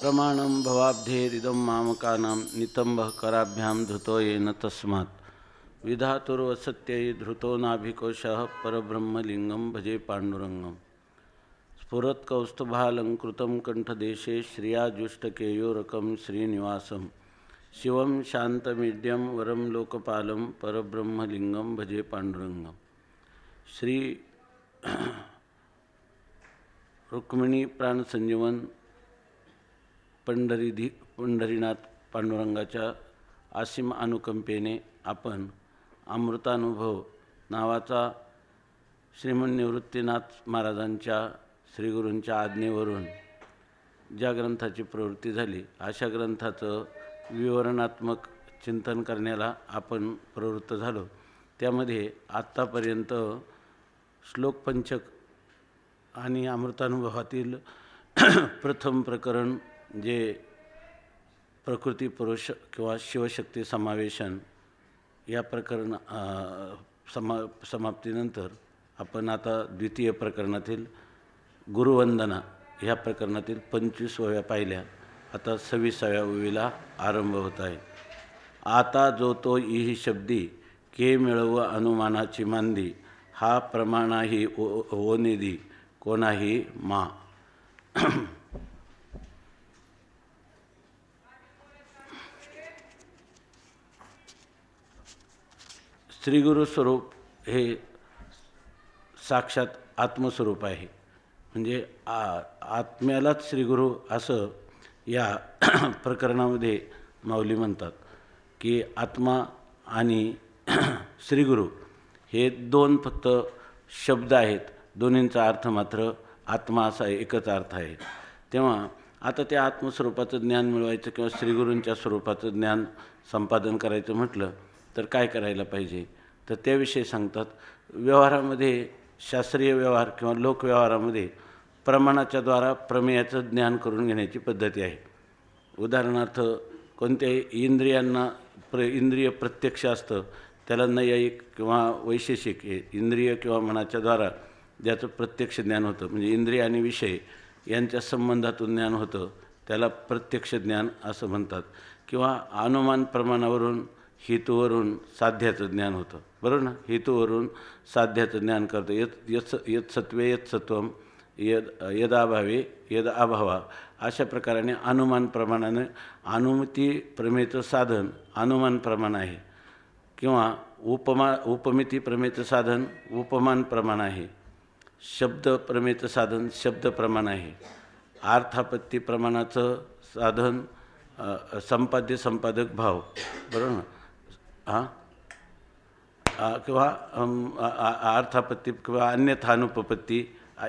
प्रमाणं भवाब्धेरिदं मामकानां नितंबः कराभ्यां धृतो येन तस्मात् विधातुर्वसत्यै धृतो नाभिकोशः परब्रह्मलिङ्गं भजे पाण्डुरङ्गं स्फुरत्कौस्तुभालङ्कृतं कण्ठदेशे श्रियाजुष्टकेयोरकं श्रीनिवासं शिवं शान्तमीड्यं वरं लोकपालं परब्रह्मलिङ्गं भजे पाण्डुरङ्गं। श्री रुक्मिणी प्राणसंजीवन पंढरीनाथ पांडुरंगाच्या असीम अनुकंपेने आपण अमृतानुभव नावाचा श्रीमन निवृत्तीनाथ महाराजांच्या श्रीगुरूंच्या आज्ञेवरून ज्या ग्रंथाची प्रवृत्ती झाली अशा ग्रंथाचं विवरणात्मक चिंतन करण्याला आपण प्रवृत्त झालो। त्यामध्ये आत्तापर्यंत श्लोकपंचक आणि अमृतानुभवातील प्रथम प्रकरण जे प्रकृती पुरुष किंवा शिवशक्ती समावेशन या प्रकरण समाप्तीनंतर आपण आता द्वितीय प्रकरणातील गुरुवंदना ह्या प्रकरणातील 25व्या पाहिल्या। आता 26व्या ओवीला आरंभ होत आहे। आता जो तो इही शब्दी के मिळव अनुमानाची मांदी हा प्रमाणाही ओ निधी कोणाही मा। श्रीगुरु स्वरूप हे साक्षात आत्मस्वरूप आहे। म्हणजे आत्म्यालाच श्रीगुरु असं या प्रकरणामध्ये माऊली म्हणतात की आत्मा आणि श्रीगुरु हे दोन फक्त शब्द आहेत, दोन्हींचा अर्थ मात्र आत्मा असा एकच अर्थ आहे। तेव्हा आता त्या आत्मस्वरूपाचं ज्ञान मिळवायचं किंवा श्रीगुरूंच्या स्वरूपाचं ज्ञान संपादन करायचं म्हटलं तर काय करायला पाहिजे, तर त्याविषयी सांगतात। व्यवहारामध्ये शास्त्रीय व्यवहार किंवा लोकव्यवहारामध्ये प्रमाणाच्या द्वारा प्रमेयाचं ज्ञान करून घेण्याची पद्धती आहे। उदाहरणार्थ कोणत्याही इंद्रियांना इंद्रिय प्रत्यक्ष असतं त्याला नैयायिक किंवा वैशेषिक हे इंद्रिय किंवा मनाच्या द्वारा ज्याचं प्रत्यक्ष ज्ञान होतं, म्हणजे इंद्रिय आणि विषय यांच्या संबंधातून ज्ञान होतं त्याला प्रत्यक्ष ज्ञान असं म्हणतात। किंवा अनुमान प्रमाणावरून हेतूवरून साध्याचं ज्ञान होतं, बरोबर ना। हेतूवरून साध्याचं ज्ञान करतं। यत् सत्वे यत् सत्वम यदाभावे यद अभावा अशा प्रकाराने अनुमान प्रमाणाने अनुमिती प्रमेयचं साधन अनुमान प्रमाण आहे किंवा उपमिती प्रमेयचं साधन उपमान प्रमाण आहे। शब्द प्रमेयचं साधन शब्द प्रमाण आहे। अर्थापत्ती प्रमाणाचं साधन संपाद्य संपादक भाव, बरोबर ना। किंवा अर्थापत्ती किंवा अन्यथानुपपत्ती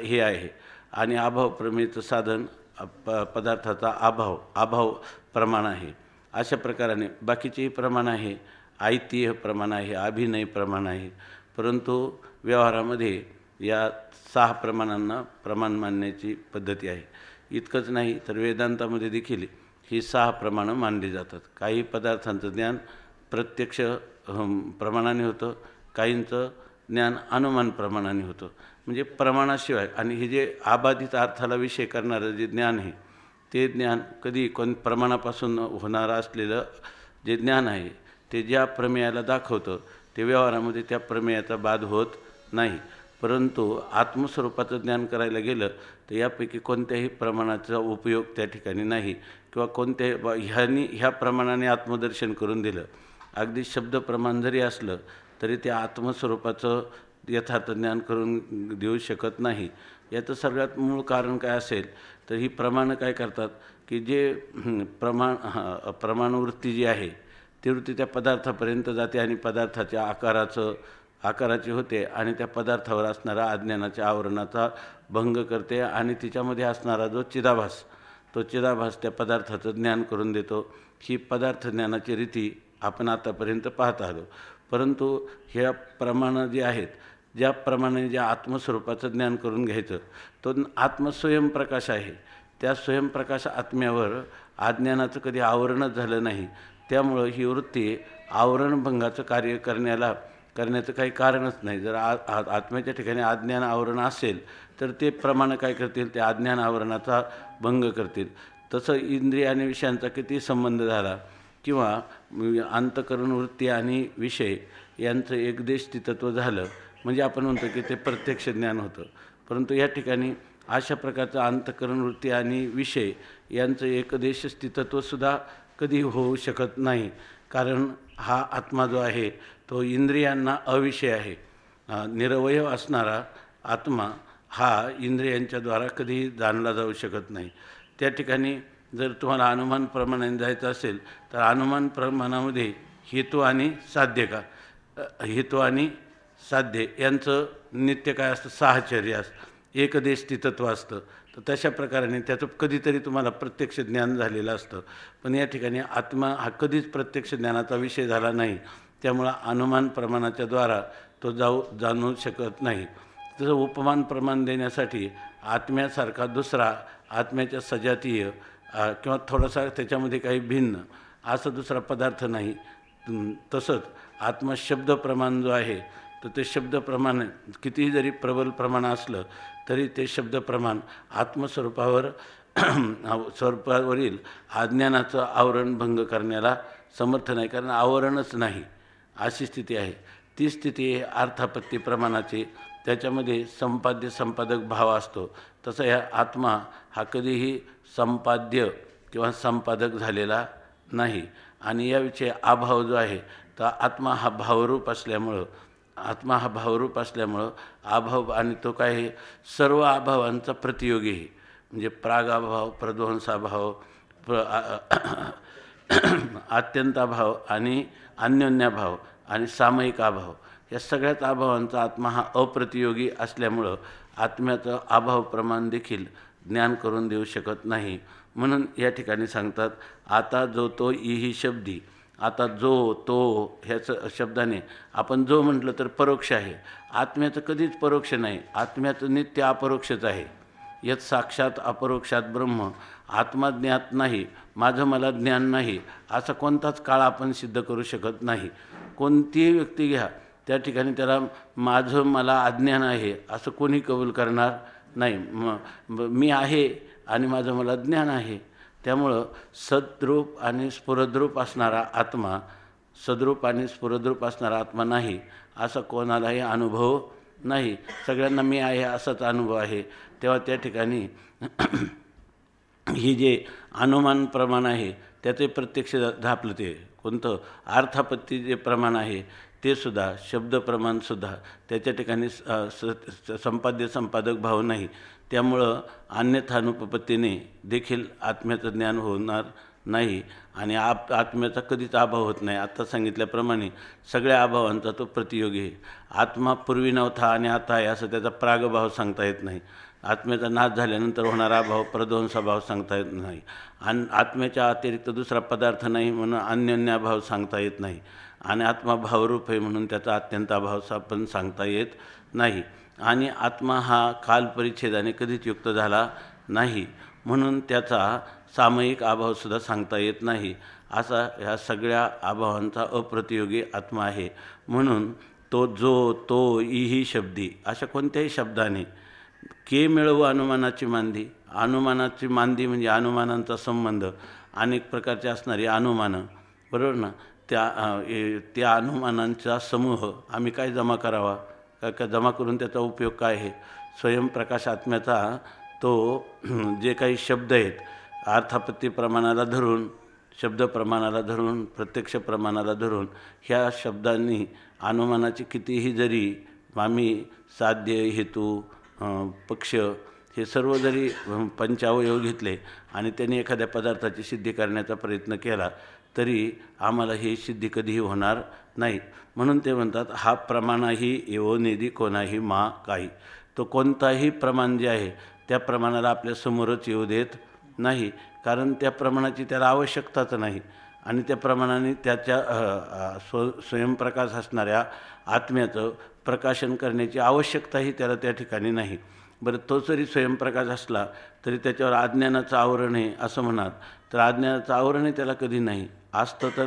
हे आहे। आणि अभाव प्रमेयचं साधन पदार्थाचा अभाव प्रमाण आहे। अशा प्रकाराने बाकीचेही प्रमाण आहे, आयतीय प्रमाण आहे, अभिनय प्रमाण आहे। परंतु व्यवहारामध्ये या 6 प्रमाणांना प्रमाण मानण्याची पद्धती आहे। इतकंच नाही तर वेदांतामध्ये देखील ही 6 प्रमाणं मानली जातात। काही पदार्थांचं ज्ञान प्रत्यक्ष प्रमाणाने होतं, काहींचं ज्ञान अनुमान प्रमाणाने होतं। म्हणजे प्रमाणाशिवाय आणि हे जे आबाधित अर्थाला विषय करणारं जे ज्ञान आहे ते ज्ञान कधी प्रमाणापासून होणारं असलेलं जे ज्ञान आहे ते ज्या प्रमेयाला दाखवतं ते व्यवहारामध्ये त्या प्रमेयाचा बाध होत नाही। परंतु आत्मस्वरूपाचं ज्ञान करायला गेलं तर यापैकी कोणत्याही प्रमाणाचा उपयोग त्या ठिकाणी नाही किंवा ह्या प्रमाणाने आत्मदर्शन करून दिलं, अगदी शब्द प्रमाण जरी असलं तरी त्या आत्मस्वरूपाचं यथार्थ ज्ञान करून देऊ शकत नाही। याचं सगळ्यात मूळ कारण काय असेल तर ही प्रमाणं काय करतात की जे प्रमाणवृत्ती जी आहे ती वृत्ती त्या पदार्थापर्यंत जाते आणि पदार्थाच्या आकाराची होते आणि त्या पदार्थावर असणारा अज्ञानाच्या आवरणाचा भंग करते आणि तिच्यामध्ये असणारा जो चिदाभास तो चिदाभास त्या पदार्थाचं ज्ञान करून देतो। ही पदार्थ ज्ञानाची रीती आपण आतापर्यंत पाहत आलो। परंतु ह्या प्रमाणं जी आहेत ज्या प्रमाणे ज्या आत्मस्वरूपाचं ज्ञान करून घ्यायचं तो आत्मस्वयंप्रकाश आहे। त्या स्वयंप्रकाश आत्म्यावर अज्ञानाचं कधी आवरणच झालं नाही। त्यामुळं ही वृत्ती आवरणभंगाचं कार्य करण्याचं काही कारणच नाही। जर आत्म्याच्या ठिकाणी अज्ञान आवरण असेल तर ते प्रमाण काय करतील, त्या अज्ञान आवरणाचा भंग करतील। तसं इंद्रिय आणि विषयांचा किती संबंध झाला किंवा अंतःकरण वृत्ती आणि विषय यांचं एकदेशस्थितत्व झालं म्हणजे आपण म्हणतो की ते प्रत्यक्ष ज्ञान होतं. परंतु या ठिकाणी अशा प्रकारचं अंतःकरण वृत्ती आणि विषय यांचं एकदेशस्थितत्वसुद्धा कधी होऊ शकत नाही. कारण हा आत्मा जो आहे तो इंद्रियांना अविषय आहे. निरवयव असणारा आत्मा हा इंद्रियांच्याद्वारा कधी जाणला जाऊ शकत नाही. त्या ठिकाणी जर तुम्हाला अनुमान प्रमाणाने जायचं असेल तर अनुमान प्रमाणामध्ये हेतू आणि साध्य का हेतू आणि साध्य यांचं नित्य काय असतं, साहचर्य असतं, एकदेशस्थितत्व असतं. तर तशा प्रकाराने त्याचं कधीतरी तुम्हाला प्रत्यक्ष ज्ञान झालेलं असतं. पण या ठिकाणी आत्मा हा कधीच प्रत्यक्ष ज्ञानाचा विषय झाला नाही. त्यामुळं अनुमान प्रमाणाच्या द्वारा तो जाणू शकत नाही. तसं उपमान प्रमाण देण्यासाठी आत्म्यासारखा दुसरा आत्म्याच्या सजातीय किंवा थोडासा त्याच्यामध्ये काही भिन्न असा दुसरा पदार्थ नाही. तसंच आत्मशब्द प्रमाण जो आहे तर ते शब्द प्रमाण कितीही जरी प्रबल प्रमाण असलं तरी ते शब्द प्रमाण स्वरूपावरील अज्ञानाचं आवरण भंग करण्याला समर्थ नाही. कारण आवरणच नाही अशी स्थिती आहे. ती स्थिती आहे अर्थापत्ती प्रमाणाची. त्याच्यामध्ये संपाद्य संपादक भाव असतो. तसं या आत्मा हा कधीही संपाद्य किंवा संपादक झालेला नाही. आणि याविषयी अभाव जो आहे तर आत्मा हा भावरूप असल्यामुळं अभाव आणि तो काय आहे सर्व अभावांचा प्रतियोगी आहे. म्हणजे प्रागाभाव, प्रध्वंसाभाव, आत्यंताभाव आणि अन्योन्याभाव आणि सामयिक अभाव या सगळ्याच अभावांचा आत्मा हा अप्रतियोगी असल्यामुळं आत्म्याचं अभाव प्रमाण देखील ज्ञान करून देऊ शकत नाही. म्हणून या ठिकाणी सांगतात आता जो तो इही शब्दी. आता जो तो ह्याचं शब्दाने आपण जो म्हटलं तर परोक्ष आहे. आत्म्याचं कधीच परोक्ष नाही. आत्म्याचं नित्य अपरोक्षच आहे. यत साक्षात अपरोक्षात ब्रह्म. आत्मा ज्ञात नाही, माझं मला ज्ञान नाही असा कोणताच काळ आपण सिद्ध करू शकत नाही. कोणतीही व्यक्ती घ्या त्या ठिकाणी त्याला माझं मला अज्ञान आहे असं कोणी कबूल करणार नाही. मी आहे आणि माझं मला ज्ञान आहे. त्यामुळं सद्रूप आणि स्फुरद्रूप असणारा आत्मा नाही असा कोणालाही अनुभव नाही. सगळ्यांना मी आहे असाच अनुभव आहे. तेव्हा त्या ठिकाणी ही जे अनुमान प्रमाण आहे त्याचे प्रत्यक्ष धापलं ते कोणतं अर्थापत्ती जे प्रमाण आहे ते सुद्धा शब्द प्रमाणसुद्धा त्याच्या ठिकाणी संपाद्य संपादक भाव नाही. त्यामुळं अन्यथानुपपत्तीने देखील आत्म्याचं ज्ञान होणार नाही आणि आत्म्याचा कधीच अभाव होत नाही. आत्ता सांगितल्याप्रमाणे सगळ्या अभावांचा तो प्रतियोगी आहे. आत्मा पूर्वी नव्हता आणि आता आहे असं त्याचा प्रागभाव सांगता येत नाही. आत्म्याचा नाश झाल्यानंतर होणारा भाव प्रध्वंसाभाव सांगता येत नाही. आणि आत्म्याच्या अतिरिक्त दुसरा पदार्थ नाही म्हणून अन्योन्याभाव सांगता येत नाही. आणि आत्मा भावरूप आहे म्हणून त्याचा अत्यंत अभाव पण सांगता येत नाही. आणि आत्मा हा कालपरिच्छेदाने कधीच युक्त झाला नाही म्हणून त्याचा सामयिक अभावसुद्धा सांगता येत नाही. असा ह्या सगळ्या अभावांचा अप्रतियोगी आत्मा आहे. म्हणून तो जो तो इही शब्दी अशा कोणत्याही शब्दाने के मिळवू अनुमानाची मांदी. अनुमानाची मांदी म्हणजे अनुमानांचा संबंध अनेक प्रकारचे असणारी अनुमानं, बरोबर ना. त्या अनुमानांचा समूह आम्ही काय जमा करावा का जमा करून त्याचा उपयोग काय आहे. स्वयंप्रकाश आत्म्याचा तो जे काही शब्द आहेत अर्थापत्ती प्रमाणाला धरून, शब्द प्रमाणाला धरून, प्रत्यक्ष प्रमाणाला धरून ह्या शब्दांनी अनुमानाची कितीही जरी आम्ही साध्य, हेतू, पक्ष हे सर्व जरी पंचावयव घेतले आणि त्यांनी एखाद्या पदार्थाची सिद्धी करण्याचा प्रयत्न केला तरी आम्हाला ही सिद्धी कधीही होणार नाही. म्हणून ते म्हणतात हा प्रमाणाही येवो निधी कोणाही मा काही. तो कोणताही प्रमाण जे आहे त्या प्रमाणाला आपल्या समोरच येऊ देत नाही. कारण त्या प्रमाणाची त्याला आवश्यकताच नाही आणि त्या प्रमाणाने त्याच्या स्वयंप्रकाश असणाऱ्या आत्म्याचं प्रकाशन करण्याची आवश्यकताही त्याला त्या ठिकाणी नाही. बरं, तो जरी स्वयंप्रकाश असला तरी त्याच्यावर अज्ञानाचं आवरण आहे असं म्हणाल तर अज्ञानाचं आवरणही त्याला कधी नाही असतं तर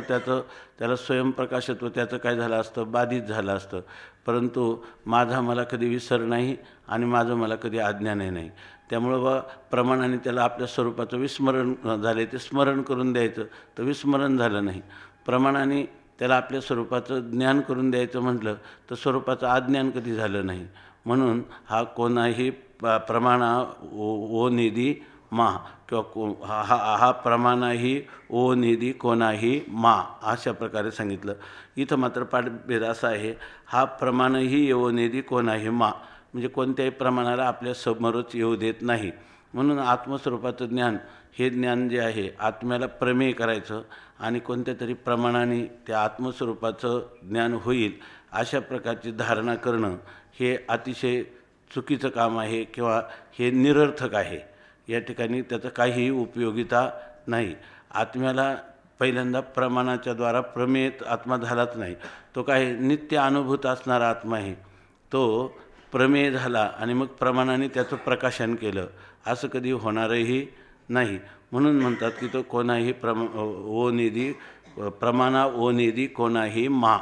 त्याला स्वयंप्रकाशत्व त्याचं काय झालं असतं, बाधित झालं असतं. परंतु माझा मला कधी विसर नाही आणि माझं मला कधी अज्ञानही नाही. त्यामुळं प्रमाणाने त्याला आपल्या स्वरूपाचं विस्मरण झाले, ते स्मरण करून द्यायचं तर विस्मरण झालं नाही. प्रमाणाने त्याला आपल्या स्वरूपाचं ज्ञान करून द्यायचं म्हटलं तर स्वरूपाचं अज्ञान कधी झालं नाही. म्हणून हा कोणाही प्रमाणा ओ निधी मा किंवा हा प्रमाणाही ओ निधी कोणाही मा अशा प्रकारे सांगितलं. इथं मात्र पाठभेद असा आहे, हा प्रमाणही ओ निधी कोणाही मा म्हणजे कोणत्याही प्रमाणाला आपल्या समोरच येऊ देत नाही. म्हणून आत्मस्वरूपाचं ज्ञान हे ज्ञान जे आहे आत्म्याला प्रमेय करायचं आणि कोणत्या तरी प्रमाणाने त्या आत्मस्वरूपाचं ज्ञान होईल अशा प्रकारची धारणा करणं हे अतिशय चुकीचं काम आहे किंवा हे निरर्थक आहे. या ठिकाणी त्याचं काहीही उपयोगिता नाही. आत्म्याला पहिल्यांदा प्रमाणाच्या द्वारा प्रमेय आत्मा झालाच नाही. तो काय नित्य अनुभूत असणारा आत्मा आहे. तो प्रमेय झाला आणि मग प्रमाणाने त्याचं प्रकाशन केलं असं कधी होणारही नाही. म्हणून म्हणतात की तो कोणाही ओ निधी प्रमाणा ओ निधी कोणाही मा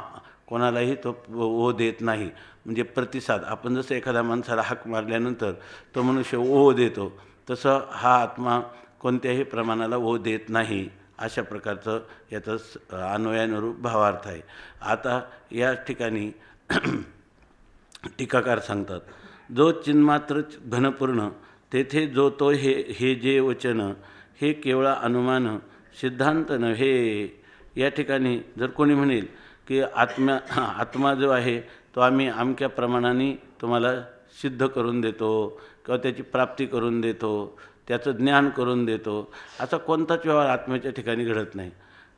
कोणालाही तो ओ देत नाही. म्हणजे प्रतिसाद आपण जसं एखाद्या माणसाला हाक मारल्यानंतर तो मनुष्य ओ देतो तसं हा आत्मा कोणत्याही प्रमाणाला ओ देत नाही. अशा प्रकारचं याचं अन्वयानुरूप भावार्थ आहे. आता या ठिकाणी टीकाकार सांगतात, जो चिन्मात्र घनपूर्ण तेथे जो तो हे जे वचन हे केवळ अनुमान सिद्धांत नव्हे. या ठिकाणी जर कोणी म्हणेल की आत्मा जो आहे तो आम्ही अमक्या प्रमाणाने तुम्हाला सिद्ध करून देतो किंवा त्याची प्राप्ती करून देतो, त्याचं ज्ञान करून देतो, असा कोणताच व्यवहार आत्म्याच्या ठिकाणी घडत नाही.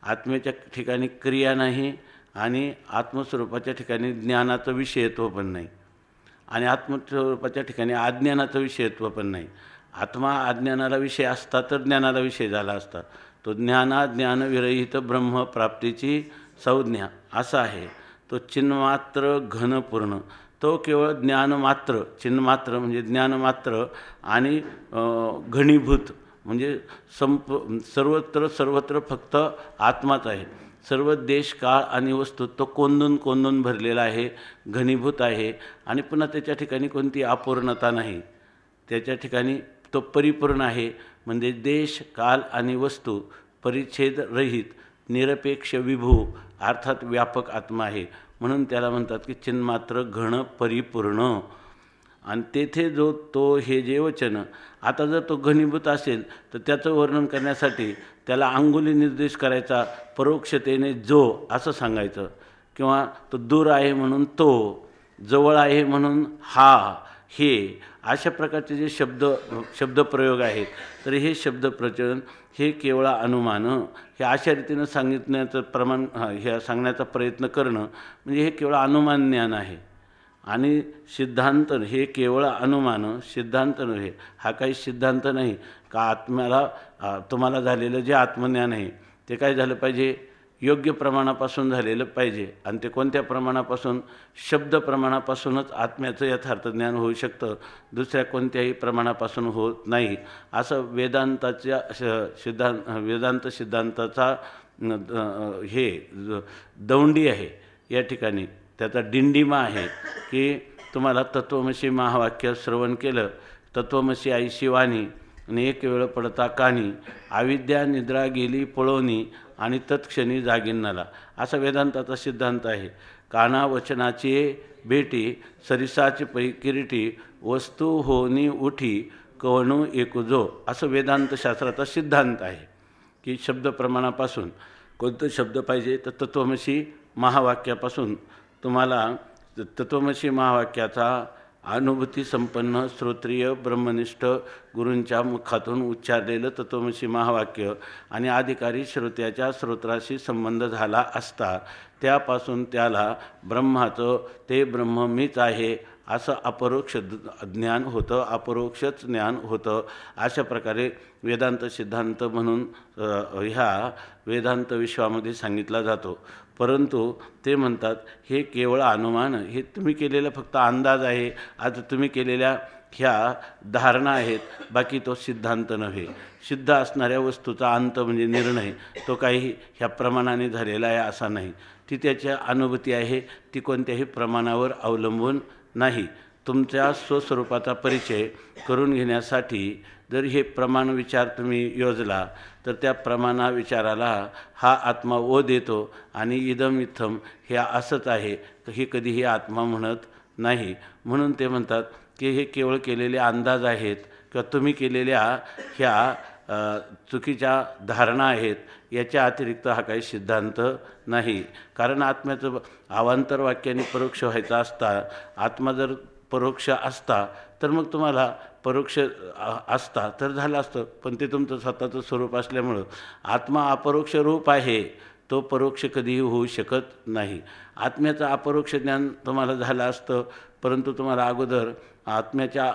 आत्म्याच्या ठिकाणी क्रिया नाही आणि आत्मस्वरूपाच्या ठिकाणी ज्ञानाचं विषयत्व पण नाही आणि आत्मस्वरूपाच्या ठिकाणी अज्ञानाचं विषयत्व पण नाही. आत्मा अज्ञानाला विषय असता तर ज्ञानाला विषय झाला असता. तो ज्ञानविरहित ब्रह्मप्राप्तीची संज्ञा असा आहे. तो चिन्मात्र घनपूर्ण, तो केवळ ज्ञानमात्र, चिन्मात्र म्हणजे ज्ञानमात्र आणि घनीभूत म्हणजे सर्वत्र फक्त आत्माच आहे. सर्व देश काळ आणि वस्तू तो कोंदून भरलेला आहे, घनीभूत आहे आणि पुन्हा त्याच्या ठिकाणी कोणती अपूर्णता नाही. त्याच्या ठिकाणी तो परिपूर्ण आहे. म्हणजे देश काल आणि वस्तू परिच्छेद रहित निरपेक्ष विभू अर्थात व्यापक आत्मा आहे. म्हणून त्याला म्हणतात की चिन्मात्र घन परिपूर्ण. आणि तेथे जो तो हे जे वचन, आता जर तो घनीभूत असेल तर त्याचं वर्णन करण्यासाठी त्याला अंगुली निर्देश करायचा, परोक्षतेने जो असं सांगायचं किंवा तो दूर आहे म्हणून तो, जवळ आहे म्हणून हा, हे अशा प्रकारचे जे शब्दप्रयोग आहेत तर हे शब्दप्रचलन हे केवळ अनुमान हे अशा रीतीनं सांगितण्याचं प्रमाण हे सांगण्याचा प्रयत्न करणं म्हणजे हे केवळ अनुमान ज्ञान आहे. आणि सिद्धांत हे केवळ अनुमान, सिद्धांत नव्हे. हा काही सिद्धांत नाही का आत्म्याला तुम्हाला झालेलं जे आत्मज्ञान आहे ते काय झालं पाहिजे, योग्य प्रमाणापासून झालेलं पाहिजे. आणि ते कोणत्या प्रमाणापासून, शब्द प्रमाणापासूनच आत्म्याचं यथार्थ ज्ञान होऊ शकतं, दुसऱ्या कोणत्याही प्रमाणापासून होत नाही. असं वेदांत सिद्धांताचा हे दौंडी आहे. या ठिकाणी त्याचा डिंडिमा आहे की तुम्हाला तत्वमसी महावाक्य श्रवण केलं, तत्वमसी आईशी वाणी आणि एक वेळ पडता कानी, अविद्या निद्रा गेली पळवणी आणि तत्क्षणी जागिन्नाला, असा वेदांताचा सिद्धांत आहे. काना वचनाची भेटी सरिसाची पै किरीटी वस्तू होनी उठी कवणू एकूजो, असं वेदांत शास्त्राचा सिद्धांत आहे की शब्द प्रमाणापासून कोणतं शब्द पाहिजे तर तत्वमसी महावाक्यापासून तुम्हाला तत्वमसी महावाक्याचा अनुभूती संपन्न श्रोत्रिय ब्रह्मनिष्ठ गुरूंच्या मुखातून उच्चारलेलं तत्वमसी महावाक्य आणि अधिकारी श्रोत्याच्या श्रोत्राशी संबंध झाला असता त्यापासून त्याला ब्रह्माचं ते ब्रह्म मीच आहे असं अपरोक्ष ज्ञान होतं, अपरोक्षच ज्ञान होतं. अशा प्रकारे वेदांत सिद्धांत म्हणून ह्या वेदांत विश्वामध्ये सांगितला जातो. परंतु ते म्हणतात हे केवळ अनुमान, हे तुम्ही केलेला फक्त अंदाज आहे, आज तुम्ही केलेल्या ह्या धारणा आहेत, बाकी तो सिद्धांत नव्हे. सिद्ध असणाऱ्या वस्तूचा अंत म्हणजे निर्णय तो काही ह्या प्रमाणाने झालेला आहे असा नाही. ती त्याच्या अनुभूती आहे, ती कोणत्याही प्रमाणावर अवलंबून नाही. तुमच्या स्वस्वरूपाचा परिचय करून घेण्यासाठी जर हे प्रमाण विचार तुम्ही योजला तर त्या प्रमाणा विचाराला हा आत्मा ओ देतो आणि इदम इत्थम हे असंच आहे, हे कधीही आत्मा म्हणत नाही. म्हणून ते म्हणतात की हे केवळ केलेले अंदाज आहेत किंवा तुम्ही केलेल्या ह्या चुकीच्या धारणा आहेत, याच्या अतिरिक्त हा काही सिद्धांत नाही. कारण आत्म्याचं अवांतर वाक्याने परोक्ष व्हायचा असता, आत्मा जर परोक्ष असता तर मग तुम्हाला परोक्ष असता तर झालं असतं, पण ते तुमचं स्वतःचं स्वरूप असल्यामुळं आत्मा अपरोक्ष रूप आहे, तो परोक्ष कधीही होऊ शकत नाही. आत्म्याचं अपरोक्ष ज्ञान तुम्हाला झालं असतं, परंतु तुम्हाला अगोदर आत्म्याच्या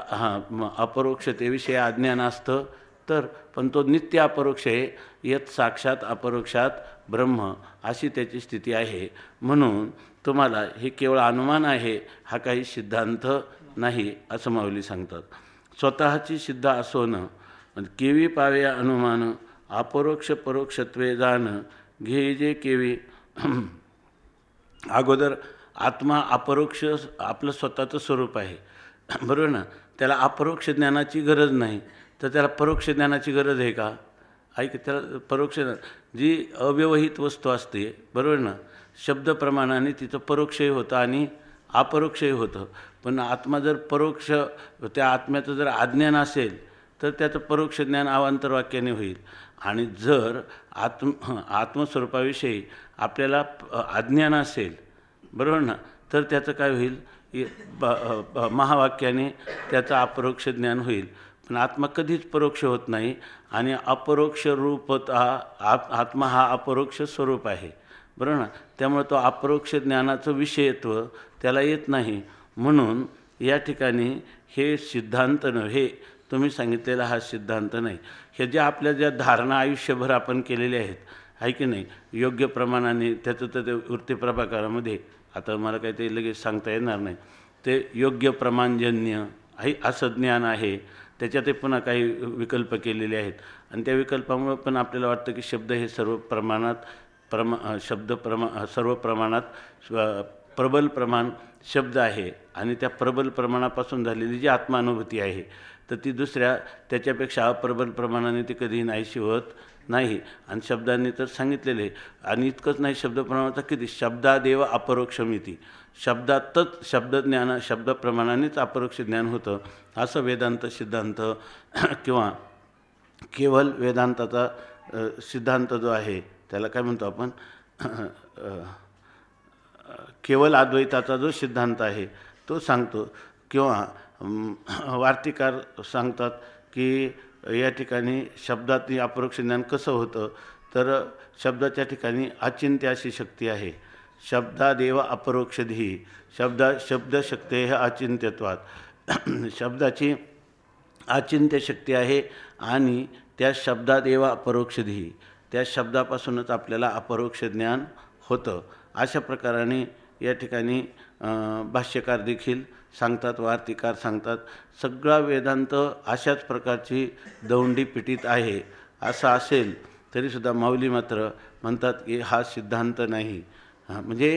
अपरोक्षतेविषयी अज्ञान असतं तर, पण तो नित्य अपरोक्ष आहे, यत साक्षात अपरोक्षात ब्रह्म अशी त्याची स्थिती आहे. म्हणून तुम्हाला हे केवळ अनुमान आहे, हा काही सिद्धांत नाही असं माऊली सांगतात. स्वतःची सिद्ध असोन केवी पावे अनुमान, अपरोक्ष परोक्षत्वे जाण घे जे केवी. अगोदर आत्मा अपरोक्ष आपलं स्वतःचं स्वरूप आहे, बरोबर ना, त्याला अपरोक्ष ज्ञानाची गरज नाही, तर त्याला परोक्ष ज्ञानाची गरज आहे का? ऐक, त्याला परोक्ष जी अव्यवहित वस्तू असते, बरोबर ना, शब्दप्रमाणाने तिचं परोक्षही होतं आणि अपरोक्षही होतं. पण आत्मा जर परोक्ष, त्या आत्म्याचं जर अज्ञान असेल तर त्याचं परोक्ष ज्ञान अवांतर वाक्याने होईल. आणि जर आत्मस्वरूपाविषयी आपल्याला अज्ञान असेल, बरोबर ना, तर त्याचं काय होईल, महावाक्याने त्याचं अपरोक्ष ज्ञान होईल. पण आत्मा कधीच परोक्ष होत नाही आणि अपरोक्ष रूपता आत्मा हा अपरोक्ष स्वरूप आहे, बरोबर ना. त्यामुळे तो अपरोक्ष ज्ञानाचं विषयत्व त्याला येत नाही. म्हणून या ठिकाणी हे सिद्धांत नव्हे, तुम्ही सांगितलेला हा सिद्धांत नाही. हे जे आपल्या ज्या धारणा आयुष्यभर आपण केलेल्या आहेत, आहे की नाही, योग्य प्रमाणाने त्याचं तर ते वृत्ती प्रभाकरामध्ये आता मला काही ते लगेच सांगता येणार नाही, ते योग्य प्रमाणजन्य आहे असं ज्ञान आहे. त्याच्यात ते पुन्हा काही विकल्प केलेले आहेत आणि त्या विकल्पामुळे पण आपल्याला वाटतं की शब्द हे सर्व प्रमाणात सर्व प्रमाणात प्रबल प्रमाण शब्द आहे आणि त्या प्रबल प्रमाणापासून झालेली जी आत्मानुभूती आहे तर ती दुसऱ्या त्याच्यापेक्षा अप्रबल प्रमाणाने ती कधीही नाहीशी होत नाही. आणि शब्दांनी तर सांगितलेले, आणि इतकंच नाही, शब्दप्रमाणाचा किती शब्दादेव अपरोक्षमिती, शब्दातच शब्दज्ञान शब्दप्रमाणानेच अपरोक्ष ज्ञान होतं असं वेदांत सिद्धांत किंवा केवळ वेदांताचा सिद्धांत जो आहे त्याला काय म्हणतो आपण, केवळ अद्वैताचा जो सिद्धांत आहे तो सांगतो. किंवा वार्तिकार सांगतात की या ठिकाणी शब्दात अपरोक्ष ज्ञान कसं होतं, तर शब्दाच्या ठिकाणी अचिंत्य अशी शक्ती आहे. शब्दादेव अपरोक्षधी, शब्दशक्ती हे अचिंत्यत्वात, शब्दाची अचिंत्य शक्ती आहे आणि त्या शब्दादेव अपरोक्षधी, त्या शब्दापासूनच आपल्याला अपरोक्ष ज्ञान होतं. अशा प्रकाराने या ठिकाणी भाष्यकार देखील सांगतात, वार्तिकार सांगतात. सगळा वेदांत अशाच प्रकारची दौंडी पिटीत आहे. असं असेल तरीसुद्धा माऊली मात्र म्हणतात की हा सिद्धांत नाही. म्हणजे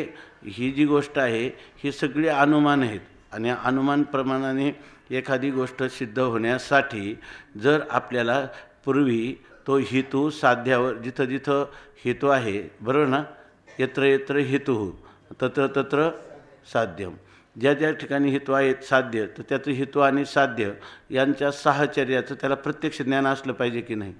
ही जी गोष्ट आहे ही सगळी अनुमान आहेत आणि अनुमान प्रमाणाने एखादी गोष्ट सिद्ध होण्यासाठी जर आपल्याला पूर्वी तो हेतू साध्यावर, जिथं जिथं हेतू आहे, बरोबर ना, यत्र यत्र हेतू तत्र तत्र साध्यम, ज्या ज्या ठिकाणी हेतू आहेत साध्य, तर त्याचं हेतू आणि साध्य यांच्या साहचर्याचं त्याला प्रत्यक्ष ज्ञान असलं पाहिजे की नाही.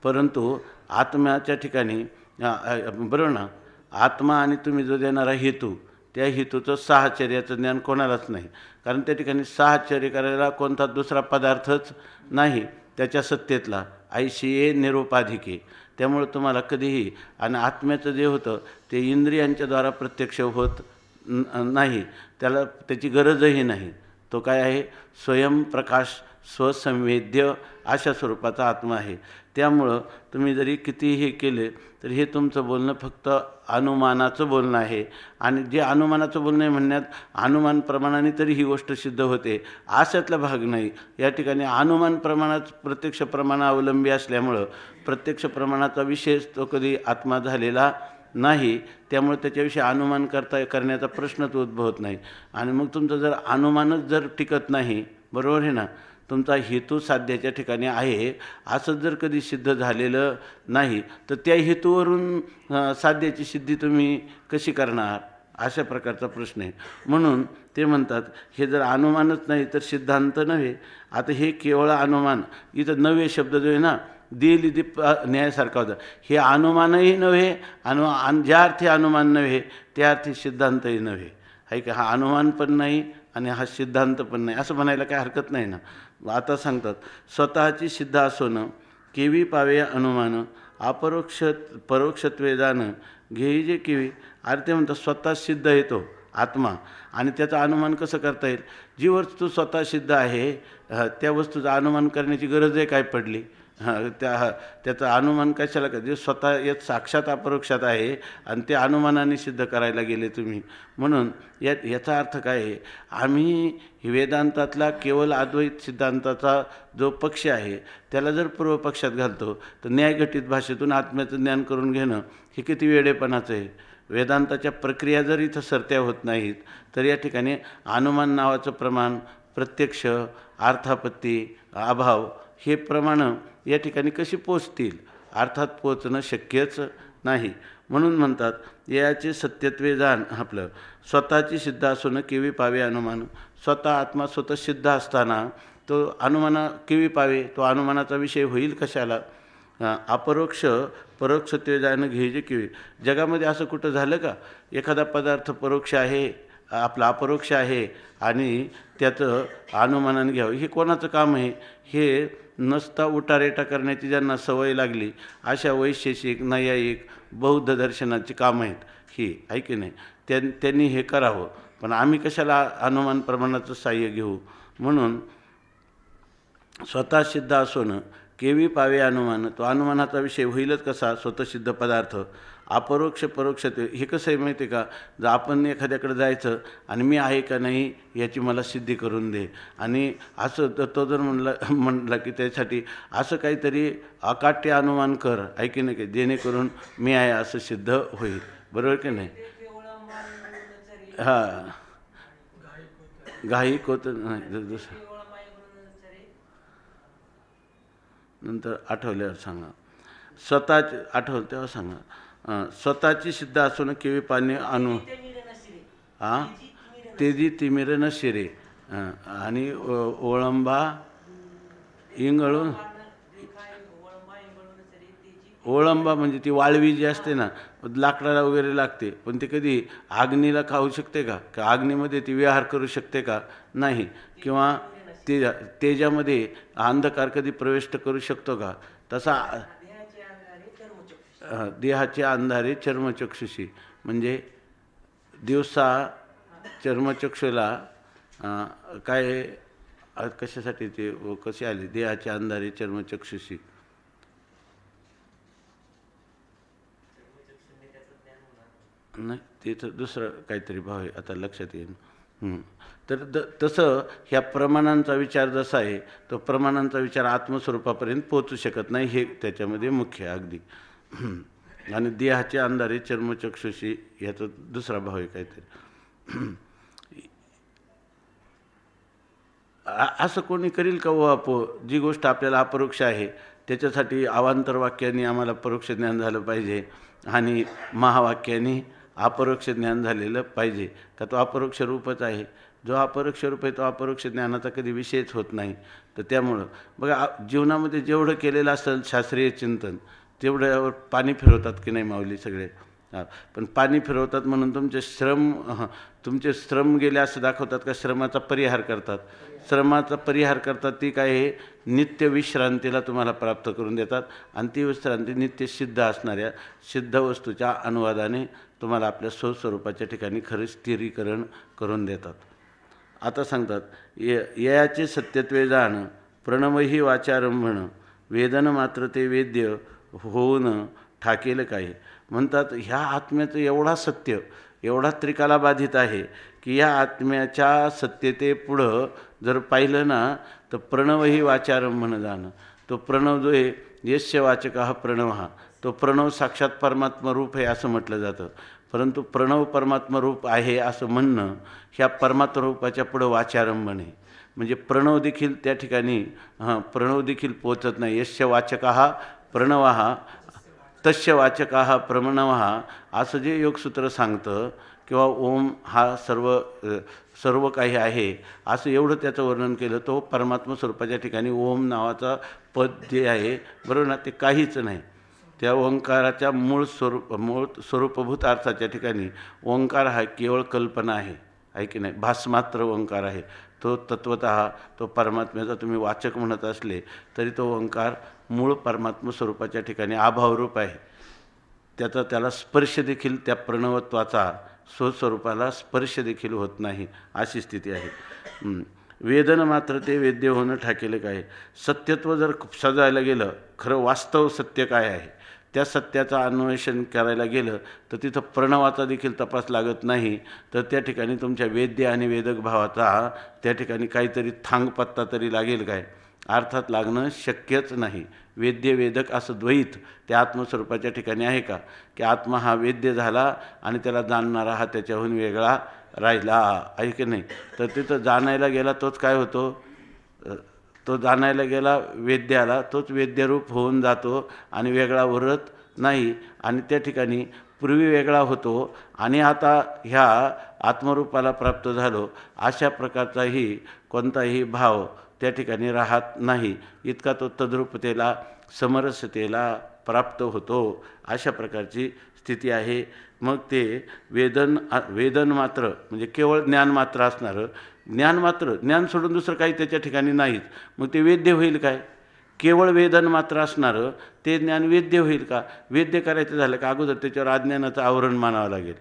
परंतु आत्म्याच्या ठिकाणी बरोबर ना, आत्मा आणि तुम्ही जो देणारा हेतू, त्या हेतूचं साहचर्याचं ज्ञान कोणालाच नाही. कारण त्या ठिकाणी साहचर्य करायला कोणता दुसरा पदार्थच नाही त्याच्या सत्तेतला, ऐशिये निरुपाधिके. त्यामुळे तुम्हाला कधीही, आणि आत्म्याचं जे होतं ते इंद्रियांच्या द्वारा प्रत्यक्ष होत नाही, त्याला त्याची गरजही नाही. तो काय आहे? स्वयंप्रकाश स्वसंवेद्य अशा स्वरूपाचा आत्मा आहे. त्यामुळं तुम्ही जरी कितीही केले तर हे तुमचं बोलणं फक्त अनुमानाचं बोलणं आहे. आणि जे अनुमानाचं बोलणं आहे म्हणण्यात अनुमान प्रमाणाने तरी ही गोष्ट सिद्ध होते अशातला भाग नाही. या ठिकाणी अनुमान प्रमाणात प्रत्यक्ष प्रमाणावलंबी असल्यामुळं प्रत्यक्ष प्रमाणाचा विषय तो कधी आत्मा झालेला नाही. त्यामुळे त्याच्याविषयी अनुमान करण्याचा प्रश्नच उद्भवत नाही. आणि मग तुमचं जर अनुमानच जर टिकत नाही, बरोबर आहे ना, तुमचा हेतू साध्याच्या ठिकाणी आहे असं जर कधी सिद्ध झालेलं नाही तर त्या हेतूवरून साध्याची सिद्धी तुम्ही कशी करणार, अशा प्रकारचा प्रश्न आहे. म्हणून ते म्हणतात हे जर अनुमानच नाही तर सिद्धांत नव्हे. आता हे केवळ अनुमान, इथं नव्हे शब्द जो आहे ना, दिली न्यायासारखा होता. हे अनुमानही नव्हे, ज्या अर्थी अनुमान नव्हे त्या अर्थी सिद्धांतही नव्हे. आहे का? हा अनुमान पण नाही आणि हा सिद्धांत पण नाही असं म्हणायला काही हरकत नाही ना. आता सांगतात स्वतःची सिद्ध असोनं केवी पावे अनुमान परोक्षत्वे जाणं घेई जे केवी. अरे ते म्हणतात स्वतः सिद्ध येतो आत्मा आणि त्याचं अनुमान कसं करता येईल? जी वस्तू स्वतः सिद्ध आहे त्या वस्तूचं अनुमान करण्याची गरज आहे काय पडली? त्याचं अनुमान कशाला कर? जे स्वतः येत साक्षात अपरोक्षात आहे आणि ते अनुमानाने सिद्ध करायला गेले तुम्ही. म्हणून याचा अर्थ काय आहे? आम्ही वेदांतातला केवळ अद्वैत सिद्धांताचा जो पक्ष आहे त्याला जर पूर्व पक्षात घालतो तर न्यायघटित भाषेतून आत्म्याचं ज्ञान करून घेणं हे किती वेडेपणाचं आहे. वेदांताच्या प्रक्रिया जर इथं सरत्या होत नाहीत तर या ठिकाणी अनुमान नावाचं प्रमाण, प्रत्यक्ष, अर्थापत्ती, अभाव हे प्रमाणं या ठिकाणी कशी पोचतील? अर्थात पोचणं शक्यच नाही. म्हणून म्हणतात याचे सत्यत्वे जाण आपलं स्वतःची सिद्ध असून केवी पावे अनुमान. स्वतः आत्मा स्वतः सिद्ध असताना तो अनुमाना केवी पावे, तो अनुमानाचा विषय होईल कशाला? अपरोक्ष परोक्षत्वे जाणं घ्यायचे केवी. जगामध्ये असं कुठं झालं का एखादा पदार्थ परोक्ष आहे, आपला अपरोक्ष आहे आणि त्याचं अनुमानाने घ्यावं? हे कोणाचं काम आहे? हे नसता उटारेटा करण्याची ज्यांना सवय लागली अशा वैशेषिक, नैयायिक, बौद्ध दर्शनाची कामं आहेत ही, आहे की नाही? त्यांनी हे करावं. पण आम्ही कशाला अनुमान प्रमाणाचं साह्य घेऊ? म्हणून स्वतः सिद्ध असून केवी पावे अनुमान, तो अनुमानाचा विषय होईलच कसा? स्वतःसिद्ध पदार्थ. अपरोक्ष परोक्ष हे कसं आहे माहिती आहे का? जर आपण एखाद्याकडे जायचं आणि मी आहे का नाही याची मला सिद्धी करून दे, आणि असं तर तो जर म्हणला की त्यासाठी असं काहीतरी अकाट्य अनुमान कर, आहे की नाही, जेणेकरून मी आहे असं सिद्ध होईल. बरोबर की नाही? हां, घाई कोत नाही. दुसरं नंतर आठवल्यावर सांगा. स्वतःचे आठवलं तेव्हा सांगा. स्वतःची सिद्ध असून केवी पाणी अनु तेजी तिमिर न शिरे आणि ओळंबा इंगळून. ओळंबा म्हणजे ती वाळवी जी असते ना, लाकडाला वगैरे लागते, पण ती कधी आग्नीला खाऊ शकते का? अग्नीमध्ये ती विहार करू शकते का? नाही. किंवा तेजामध्ये अंधकार कधी प्रविष्ट करू शकतो का? तसा देहाचे अंधारे चर्मचक्षुषी, म्हणजे दिवसा चर्मचक्षुला काय कशासाठी ते कसे आले? देहाचे अंधारे चर्मचक्षुषी. नाही, ते तर दुसरं काहीतरी भाव आहे, आता लक्षात येईल. तर तसं ह्या प्रमाणांचा विचार जसा आहे तो प्रमाणांचा विचार आत्मस्वरूपापर्यंत पोचू शकत नाही, हे त्याच्यामध्ये मुख्य अगदी. आणि देहाचे अंधारे चर्मचक्षुषी ह्याचा दुसरा भाव आहे काहीतरी. असं कोणी करील का हो? जी गोष्ट आपल्याला अपरोक्ष आहे त्याच्यासाठी अवांतर वाक्यांनी आम्हाला परोक्ष ज्ञान झालं पाहिजे आणि महावाक्यांनी अपरोक्ष ज्ञान झालेलं पाहिजे का? तो अपरोक्ष रूपच आहे. जो अपरोक्ष रूप आहे तो अपरोक्ष ज्ञानाचा कधी विषयच होत नाही. तर त्यामुळं बघा, जीवनामध्ये जेवढं केलेलं असेल शास्त्रीय चिंतन तेवढ्यावर पाणी फिरवतात की नाही माऊली सगळे. पण पाणी फिरवतात म्हणून तुमचे श्रम गेले असं दाखवतात का? श्रमाचा परिहार करतात. श्रमाचा परिहार करतात ती काय आहे? नित्य विश्रांतीला तुम्हाला प्राप्त करून देतात आणि ती विश्रांती नित्य सिद्ध असणाऱ्या सिद्ध वस्तूच्या अनुवादाने तुम्हाला आपल्या स्वस्वरूपाच्या ठिकाणी खरं स्थिरीकरण करून देतात. आता सांगतात ययाचे सत्यत्वे जाण प्रणवही वाचारंभण वेदन मात्र ते वेद्य होऊन ठाकेल काय. म्हणतात ह्या आत्म्याचं एवढा सत्य एवढा त्रिकाला बाधित आहे की या आत्म्याच्या सत्यतेपुढं जर पाहिलं ना तर प्रणवही वाचारंभण जाणं. तो प्रणव जो आहे यस्य वाचक हा प्रणव, हा तो प्रणव साक्षात परमात्मा रूप आहे असं म्हटलं जातं. परंतु प्रणव परमात्मा रूप आहे असं म्हणणं ह्या परमात्मा रूपाच्या पुढं वाचारंभण आहे. म्हणजे प्रणव देखील त्या ठिकाणी प्रणव देखील पोचत नाही. यस्य वाचकः प्रणवः तस्य वाचकः प्रणवः असं जे योगसूत्र सांगतं किंवा ओम हा सर्व काही आहे असं एवढं त्याचं वर्णन केलं. तो परमात्मा स्वरूपाच्या ठिकाणी ओम नावाचा पद जे आहे बरोबर ना, ते काहीच नाही. त्या ओंकाराच्या मूळ स्वरूपभूत अर्थाच्या ठिकाणी ओंकार हा केवळ कल्पना आहे की नाही, भासमात्र ओंकार आहे. तो तत्वतः तो परमात्म्याचा तुम्ही वाचक म्हणत असले तरी तो ओंकार मूळ परमात्मा स्वरूपाच्या ठिकाणी अभावरूप आहे. त्याला स्पर्श देखील त्या प्रणवत्वाचा स्वस्वरूपाला स्पर्श देखील होत नाही अशी स्थिती आहे. वेदन मात्र ते वेद्य होणं ठाकेलं काय. सत्यत्व जर सजायला गेलं, खरं वास्तव सत्य काय आहे त्या सत्याचं अन्वेषण करायला गेलं तर तिथं प्रणवाचा देखील तपास लागत नाही. तर त्या ठिकाणी तुमच्या वेद्य आणि वेदक भावाचा त्या ठिकाणी काहीतरी थांगपत्ता तरी लागेल काय. अर्थात लागणं शक्यच नाही. वेद्य वेदक असं द्वैत त्या आत्मस्वरूपाच्या ठिकाणी आहे का, की आत्मा हा वेद्य झाला आणि त्याला जाणणारा हा त्याच्याहून वेगळा राहिला आहे की नाही. तर तिथं जाणायला गेला तोच काय होतो, तो जाणायला गेला वेद्याला तोच वेद्यरूप होऊन जातो आणि वेगळा उरत नाही. आणि त्या ठिकाणी पूर्वी वेगळा होतो आणि आता ह्या आत्मरूपाला प्राप्त झालो अशा प्रकारचाही कोणताही भाव त्या ठिकाणी राहत नाही. इतका तो तद्रूपतेला समरसतेला प्राप्त होतो अशा प्रकारची स्थिती आहे. मग ते वेदन मात्र म्हणजे केवळ ज्ञान मात्र असणारं, ज्ञान सोडून दुसरं काही त्याच्या ठिकाणी नाहीच. मग ते वेद्य होईल काय. केवळ वेदन मात्र असणारं ते ज्ञान वेद्य होईल का. वेद्य करायचं झालं का अगोदर त्याच्यावर अज्ञानाचं आवरण मानावं लागेल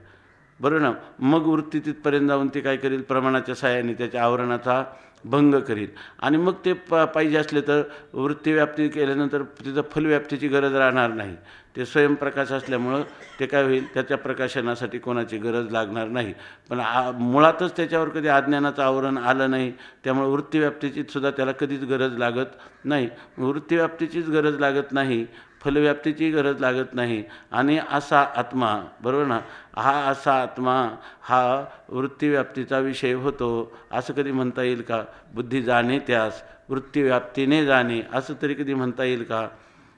बरोबर ना. मग वृत्ती तिथपर्यंत जाऊन ते काय करेल, प्रमाणाच्या साहाय्याने त्याच्या आवरणाचा भंग करील. आणि मग ते पाहिजे असले तर वृत्तीव्याप्ती केल्यानंतर तिथं फलव्याप्तीची गरज राहणार नाही. ते स्वयंप्रकाश असल्यामुळं ते काय होईल, त्याच्या प्रकाशनासाठी कोणाची गरज लागणार नाही. पण मुळातच त्याच्यावर कधी अज्ञानाचं आवरण आलं नाही, त्यामुळे वृत्तीव्याप्तीची सुद्धा त्याला कधीच गरज लागत नाही. वृत्तीव्याप्तीचीच गरज लागत नाही, फलव्याप्तीची गरज लागत नाही. आणि असा आत्मा बरोबर ना, हा असा आत्मा हा वृत्तीव्याप्तीचा विषय होतो असं कधी म्हणता येईल का. बुद्धी जाणे त्यास वृत्तीव्याप्तीने जाणे असं तरी कधी म्हणता येईल का.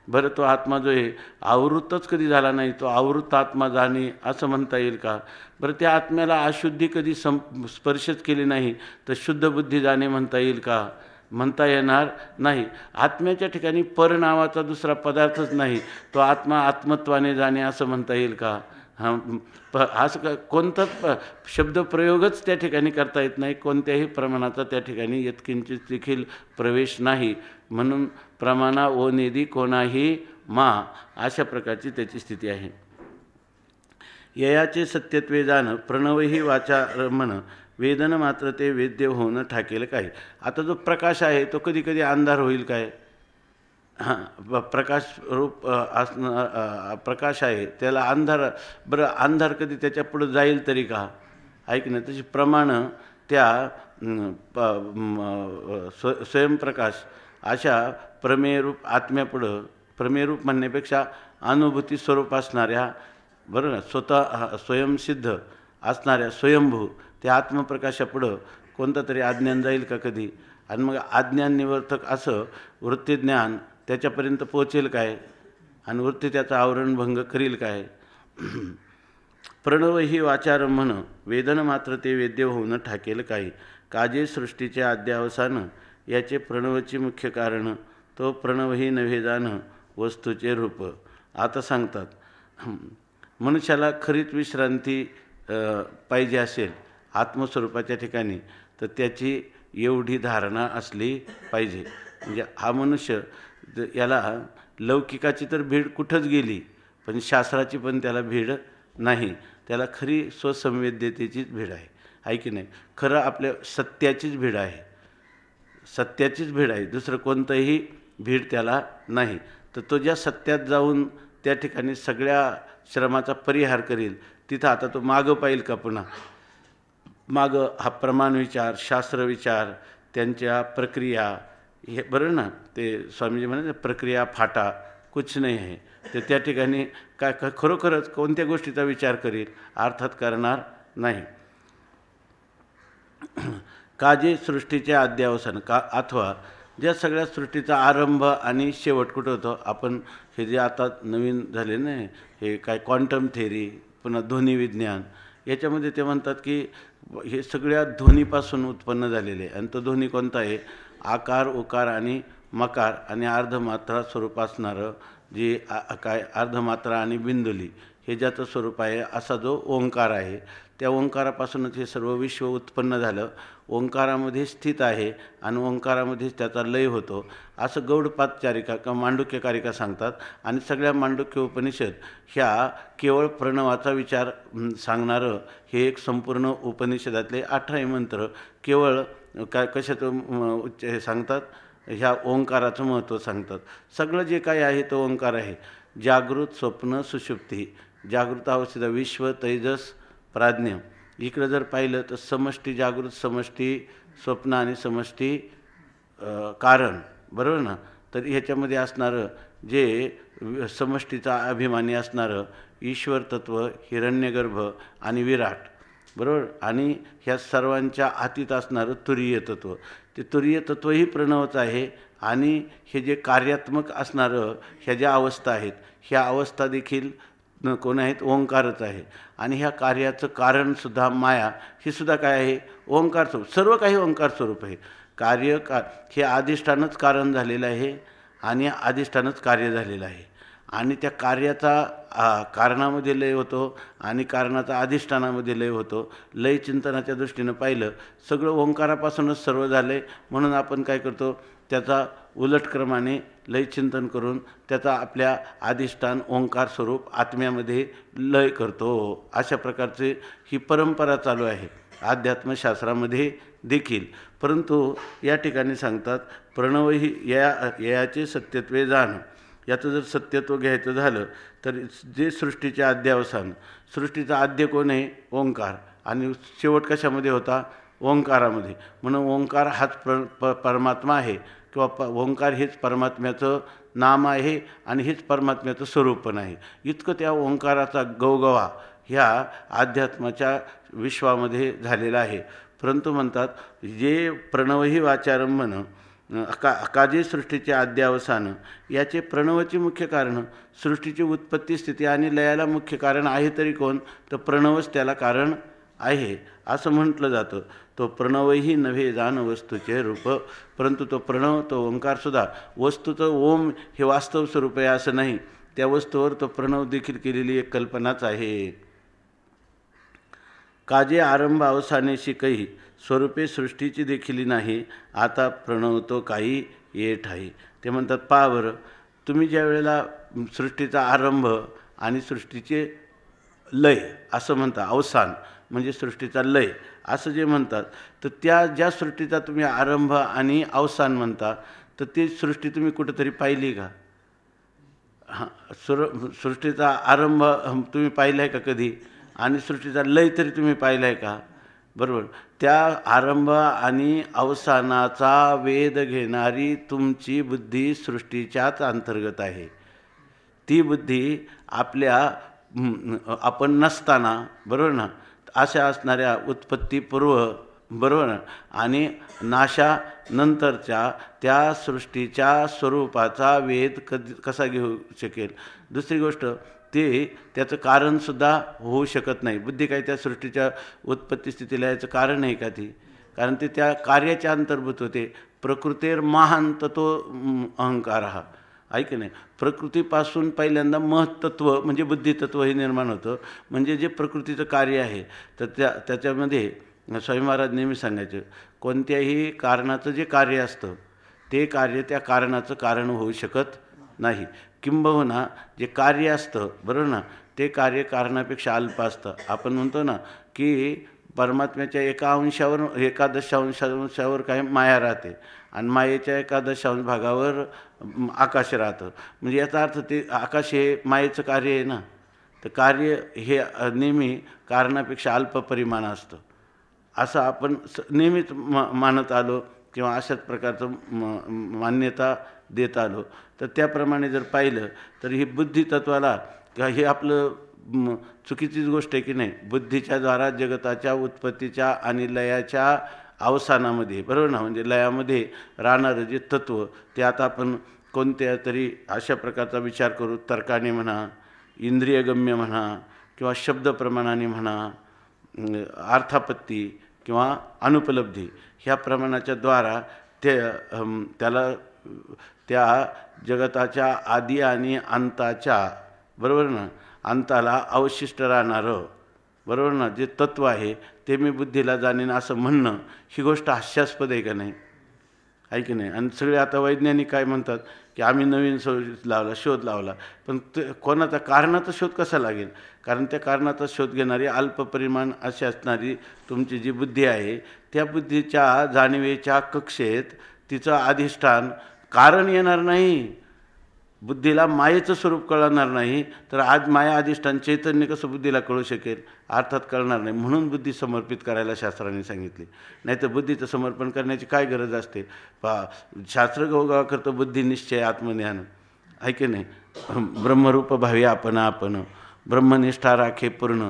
बरं तो आत्मा जो आहे आवृत्तच कधी झाला नाही, तो आवृत्त आत्मा जाणे असं म्हणता येईल का. बरं त्या आत्म्याला अशुद्धी कधी स्पर्शच केली नाही तर शुद्ध बुद्धी जाणे म्हणता येईल का. म्हणता येणार नाही. आत्म्याच्या ठिकाणी पर नावाचा दुसरा पदार्थच नाही, तो आत्मा आत्मत्वाने जाणे असं म्हणता येईल का. असं कोणताच शब्दप्रयोगच त्या ठिकाणी करता येत नाही. कोणत्याही प्रमाणाचा त्या ठिकाणी यत्किंचित देखील प्रवेश नाही. म्हणून प्रमाणा ओ निधी कोणाही मा अशा प्रकारची त्याची स्थिती आहे. ययाचे सत्यत्वे जाणं प्रणवही वाचारंभण वेदन मात्र ते वेद्य होणं ठाकेल काय. आता जो प्रकाश आहे तो कधी कधी अंधार होईल काय. प्रकाश रूप प्रकाश आहे त्याला अंधार, बरं अंधार कधी त्याच्या पुढं जाईल तरी का. ऐक ना, तशी प्रमाणं त्या स्वयंप्रकाश अशा प्रमेयरूप आत्म्यापुढं, प्रमेयरूप म्हणण्यापेक्षा अनुभूती स्वरूप असणाऱ्या बरं ना, स्वतः स्वयंसिद्ध असणाऱ्या स्वयंभू त्या आत्मप्रकाशापुढं कोणतं तरी अज्ञान जाईल का कधी. आणि मग अज्ञान निवर्तक असं वृत्तीज्ञान त्याच्यापर्यंत पोचेल काय आणि वृत्ती त्याचं आवरण भंग करील काय. प्रणव ही वाचारंभण वेदन मात्र ते वेद्य होऊन ठाकेल काही. काजे सृष्टीचे अद्यावसान याचे प्रणवची मुख्य कारण तो प्रणवही नव्हे जाणं वस्तूचे रूप. आता सांगतात मनुष्याला खरीच विश्रांती पाहिजे असेल आत्मस्वरूपाच्या ठिकाणी तर त्याची एवढी धारणा असली पाहिजे. म्हणजे हा मनुष्य याला लौकिकाची तर भीड कुठंच गेली पण शास्त्राची पण त्याला भीड नाही. त्याला खरी स्वसंवेद्यतेचीच भीड आहे आहे की नाही. खरं आपल्या सत्याचीच भीड आहे, सत्याचीच भीड आहे, दुसरं कोणतंही भीड त्याला नाही. तर तो ज्या सत्यात जाऊन त्या ठिकाणी सगळ्या श्रमाचा परिहार करेल, तिथं आता तो मागं पाहिल का पुन्हा. मागं हा प्रमाण विचार, शास्त्र विचार, त्यांच्या प्रक्रिया, हे बरं ना, ते स्वामीजी म्हणाले प्रक्रिया फाटा कुछ नाही आहे. तर त्या ठिकाणी काय खरोखरच कोणत्या गोष्टीचा विचार करेल, अर्थात करणार नाही. का जे सृष्टीचे अध्यावसान का, अथवा ज्या सगळ्या सृष्टीचा आरंभ आणि शेवट कुठं होतं. आपण हे जे आता नवीन झाले ना, हे काय क्वांटम थेरी, पुन्हा ध्वनी विज्ञान, याच्यामध्ये ते म्हणतात की हे सगळ्या ध्वनीपासून उत्पन्न झालेले आहे. आणि तो ध्वनी कोणता आहे, आकार, उकार आणि मकार आणि अर्धमात्रा स्वरूप असणारं जे काय अर्धमात्रा आणि बिंदुली हे ज्याचं स्वरूप आहे, असा जो ओंकार आहे. त्या ओंकारापासूनच हे सर्व विश्व उत्पन्न झालं. ओंकारामध्ये स्थित आहे आणि ओंकारामध्येच त्याचा लय होतो, असं गौडपादचारिका किंवा मांडुक्यकारिका सांगतात. आणि सगळ्या मांडुक्य उपनिषद ह्या केवळ प्रणवाचा विचार सांगणारं हे एक संपूर्ण उपनिषदातले 18 मंत्र केवळ काय कशाचं हे सांगतात, ह्या ओंकाराचं महत्त्व सांगतात. सगळं जे काही आहे तो ओंकार आहे. जागृत, स्वप्न, सुषुप्ती, जागृत अवस्थेचा विश्व, तेजस, प्राज्ञ. इकडं जर पाहिलं तर समष्टी जागृत, समष्टी स्वप्न आणि समष्टी कारण, बरोबर ना. तर ह्याच्यामध्ये असणारं जे समष्टीचा अभिमानी असणारं ईश्वर तत्व, हिरण्यगर्भ आणि विराट, बरोबर. आणि ह्या सर्वांच्या आतीत असणारं तुरीय तत्व, ते तुरीय तत्वही प्रणवच आहे. आणि हे जे कार्यात्मक असणारं ह्या ज्या अवस्था आहेत, ह्या अवस्था देखील कोण आहेत, ओंकारच आहे. आणि ह्या कार्याचं कारणसुद्धा माया, हे सुद्धा काय आहे, ओंकार स्वरूप. सर्व काही ओंकार स्वरूप आहे. कार्य हे अधिष्ठानच कारण झालेलं आहे आणि अधिष्ठानच कार्य झालेलं आहे. आणि त्या कार्याचा कारणामध्ये लय होतो आणि कारणाचा अधिष्ठानामध्ये लय होतो. लय चिंतनाच्या दृष्टीनं पाहिलं सगळं ओंकारापासूनच सर्व झालं आहे. म्हणून आपण काय करतो, त्याचा उलटक्रमाने लय चिंतन करून त्याचा आपल्या अधिष्ठान ओंकार स्वरूप आत्म्यामध्ये लय करतो. अशा प्रकारचे ही परंपरा चालू आहे अध्यात्मशास्त्रामध्ये देखील. परंतु या ठिकाणी सांगतात प्रणवही याचे सत्यत्वे जाण. याचं जर सत्यत्व घ्यायचं झालं तर जे सृष्टीचे आद्यावसान, सृष्टीचा आद्य कोण आहे, ओंकार, आणि शेवट कशामध्ये होता, ओंकारामध्ये. म्हणून ओंकार हाच परमात्मा आहे किंवा ओंकार हेच परमात्म्याचं नाम आहे आणि हेच परमात्म्याचं स्वरूप पण आहे. इतकं त्या ओंकाराचा गवगवा ह्या अध्यात्माच्या विश्वामध्ये झालेला आहे. परंतु म्हणतात जे प्रणवही वाचारंभन काजे सृष्टीचे अध्यावसान, याचे प्रणवाची मुख्य कारण, सृष्टीची उत्पत्ती, स्थिती आणि लयाला मुख्य कारण आहे तरी कोण, तर प्रणवच त्याला कारण आहे असं म्हटलं जातं. तो प्रणवही नव्हे जाण वस्तूचे रूप. परंतु तो प्रणव, तो ओंकारसुद्धा वस्तूचं ओम हे वास्तव स्वरूप आहे असं नाही. त्या वस्तूवर तो प्रणव देखील केलेली एक कल्पनाच आहे. काजे आरंभ अवसानेशी काही स्वरूपे सृष्टीची देखील नाही, आता प्रणवतो काही येठ आहे. ते म्हणतात पहा बरं, तुम्ही ज्या वेळेला सृष्टीचा आरंभ आणि सृष्टीचे लय असं म्हणता, अवसान म्हणजे सृष्टीचा लय असं जे म्हणतात, तर त्या ज्या सृष्टीचा तुम्ही आरंभ आणि अवसान म्हणता, तर ती सृष्टी तुम्ही कुठंतरी पाहिली का? सृष्टीचा आरंभ तुम्ही पाहिला आहे का कधी? आणि सृष्टीचा लय तरी तुम्ही पाहिला आहे का? बरोबर. त्या आरंभ आणि अवसानाचा वेध घेणारी तुमची बुद्धी सृष्टीच्याच अंतर्गत आहे. ती बुद्धी आपल्या आपण नसताना, बरोबर ना, अशा असणाऱ्या उत्पत्तीपूर्व, बरोबर ना, आणि नाशानंतरच्या त्या सृष्टीच्या स्वरूपाचा वेध कसा घेऊ शकेल? दुसरी गोष्ट, ते त्याचं कारणसुद्धा होऊ शकत नाही. बुद्धी काय त्या सृष्टीच्या उत्पत्ती स्थितीला याचं कारण आहे का ती? कारण ते त्या कार्याच्या अंतर्भूत होते. प्रकृतीर महान तत्व अहंकार हा, ऐक नाही. प्रकृतीपासून पहिल्यांदा महत्त्व म्हणजे बुद्धितत्व हे निर्माण होतं. म्हणजे जे प्रकृतीचं कार्य आहे तर त्याच्यामध्ये स्वामी महाराज नेहमी सांगायचं, कोणत्याही कारणाचं जे कार्य असतं ते कार्य त्या कारणाचं कारण होऊ शकत नाही. किंबहुना जे कार्य असतं, बरोबर ना, ते कार्य कारणापेक्षा अल्प असतं. आपण म्हणतो ना की परमात्म्याच्या एका अंशावर एका दशांशावर काय माया राहते आणि मायेच्या एका दशांश भागावर आकाश राहतं. म्हणजे याचा अर्थ ते आकाश हे मायेचं कार्य आहे ना, तर कार्य हे नेहमी कारणापेक्षा अल्प परिमाण असतं असं आपण नेहमीच मानत आलो किंवा अशाच प्रकारचं मान्यता देत आलो. तर त्याप्रमाणे जर पाहिलं तर ही बुद्धितत्वाला हे आपलं चुकीचीच गोष्ट आहे की नाही. बुद्धीच्या द्वारा जगताच्या उत्पत्तीच्या आणि लयाच्या अवसानामध्ये, बरोबर ना, म्हणजे लयामध्ये राहणारं जे तत्त्व ते आता आपण कोणत्या तरी अशा प्रकारचा विचार करू, तर्काने म्हणा, इंद्रियगम्य म्हणा किंवा शब्दप्रमाणाने म्हणा, अर्थापत्ती किंवा अनुपलब्धी ह्या प्रमाणाच्या द्वारा त्याला त्या जगताच्या आदी आणि अंताच्या, बरोबर ना, अंताला अवशिष्ट राहणारं, बरोबर ना, जे तत्त्व आहे ते मी बुद्धीला जाणीन असं म्हणणं ही गोष्ट हास्यास्पद आहे का नाही, आहे की नाही. आणि सगळे आता वैज्ञानिक काय म्हणतात की आम्ही नवीन शोध लावला, पण ते कोणाचा कारणाचा शोध कसा लागेल? कारण त्या कारणाचा शोध घेणारी अल्प परिमाण अशी असणारी तुमची जी बुद्धी आहे त्या बुद्धीच्या जाणीवेच्या कक्षेत तिचं अधिष्ठान कारण येणार नाही. बुद्धीला मायेचं स्वरूप कळणार नाही तर आज माया अधिष्ठान चैतन्य कसं बुद्धीला कळू शकेल? अर्थात कळणार नाही. म्हणून बुद्धी समर्पित करायला शास्त्राने सांगितली. नाही तर बुद्धीचं समर्पण करण्याची काय गरज असते? शास्त्र गवगाव करतं बुद्धी निश्चय आत्मज्ञान, आहे की नाही. ब्रह्मरूप भावी आपण ब्रह्मनिष्ठा राखे पूर्ण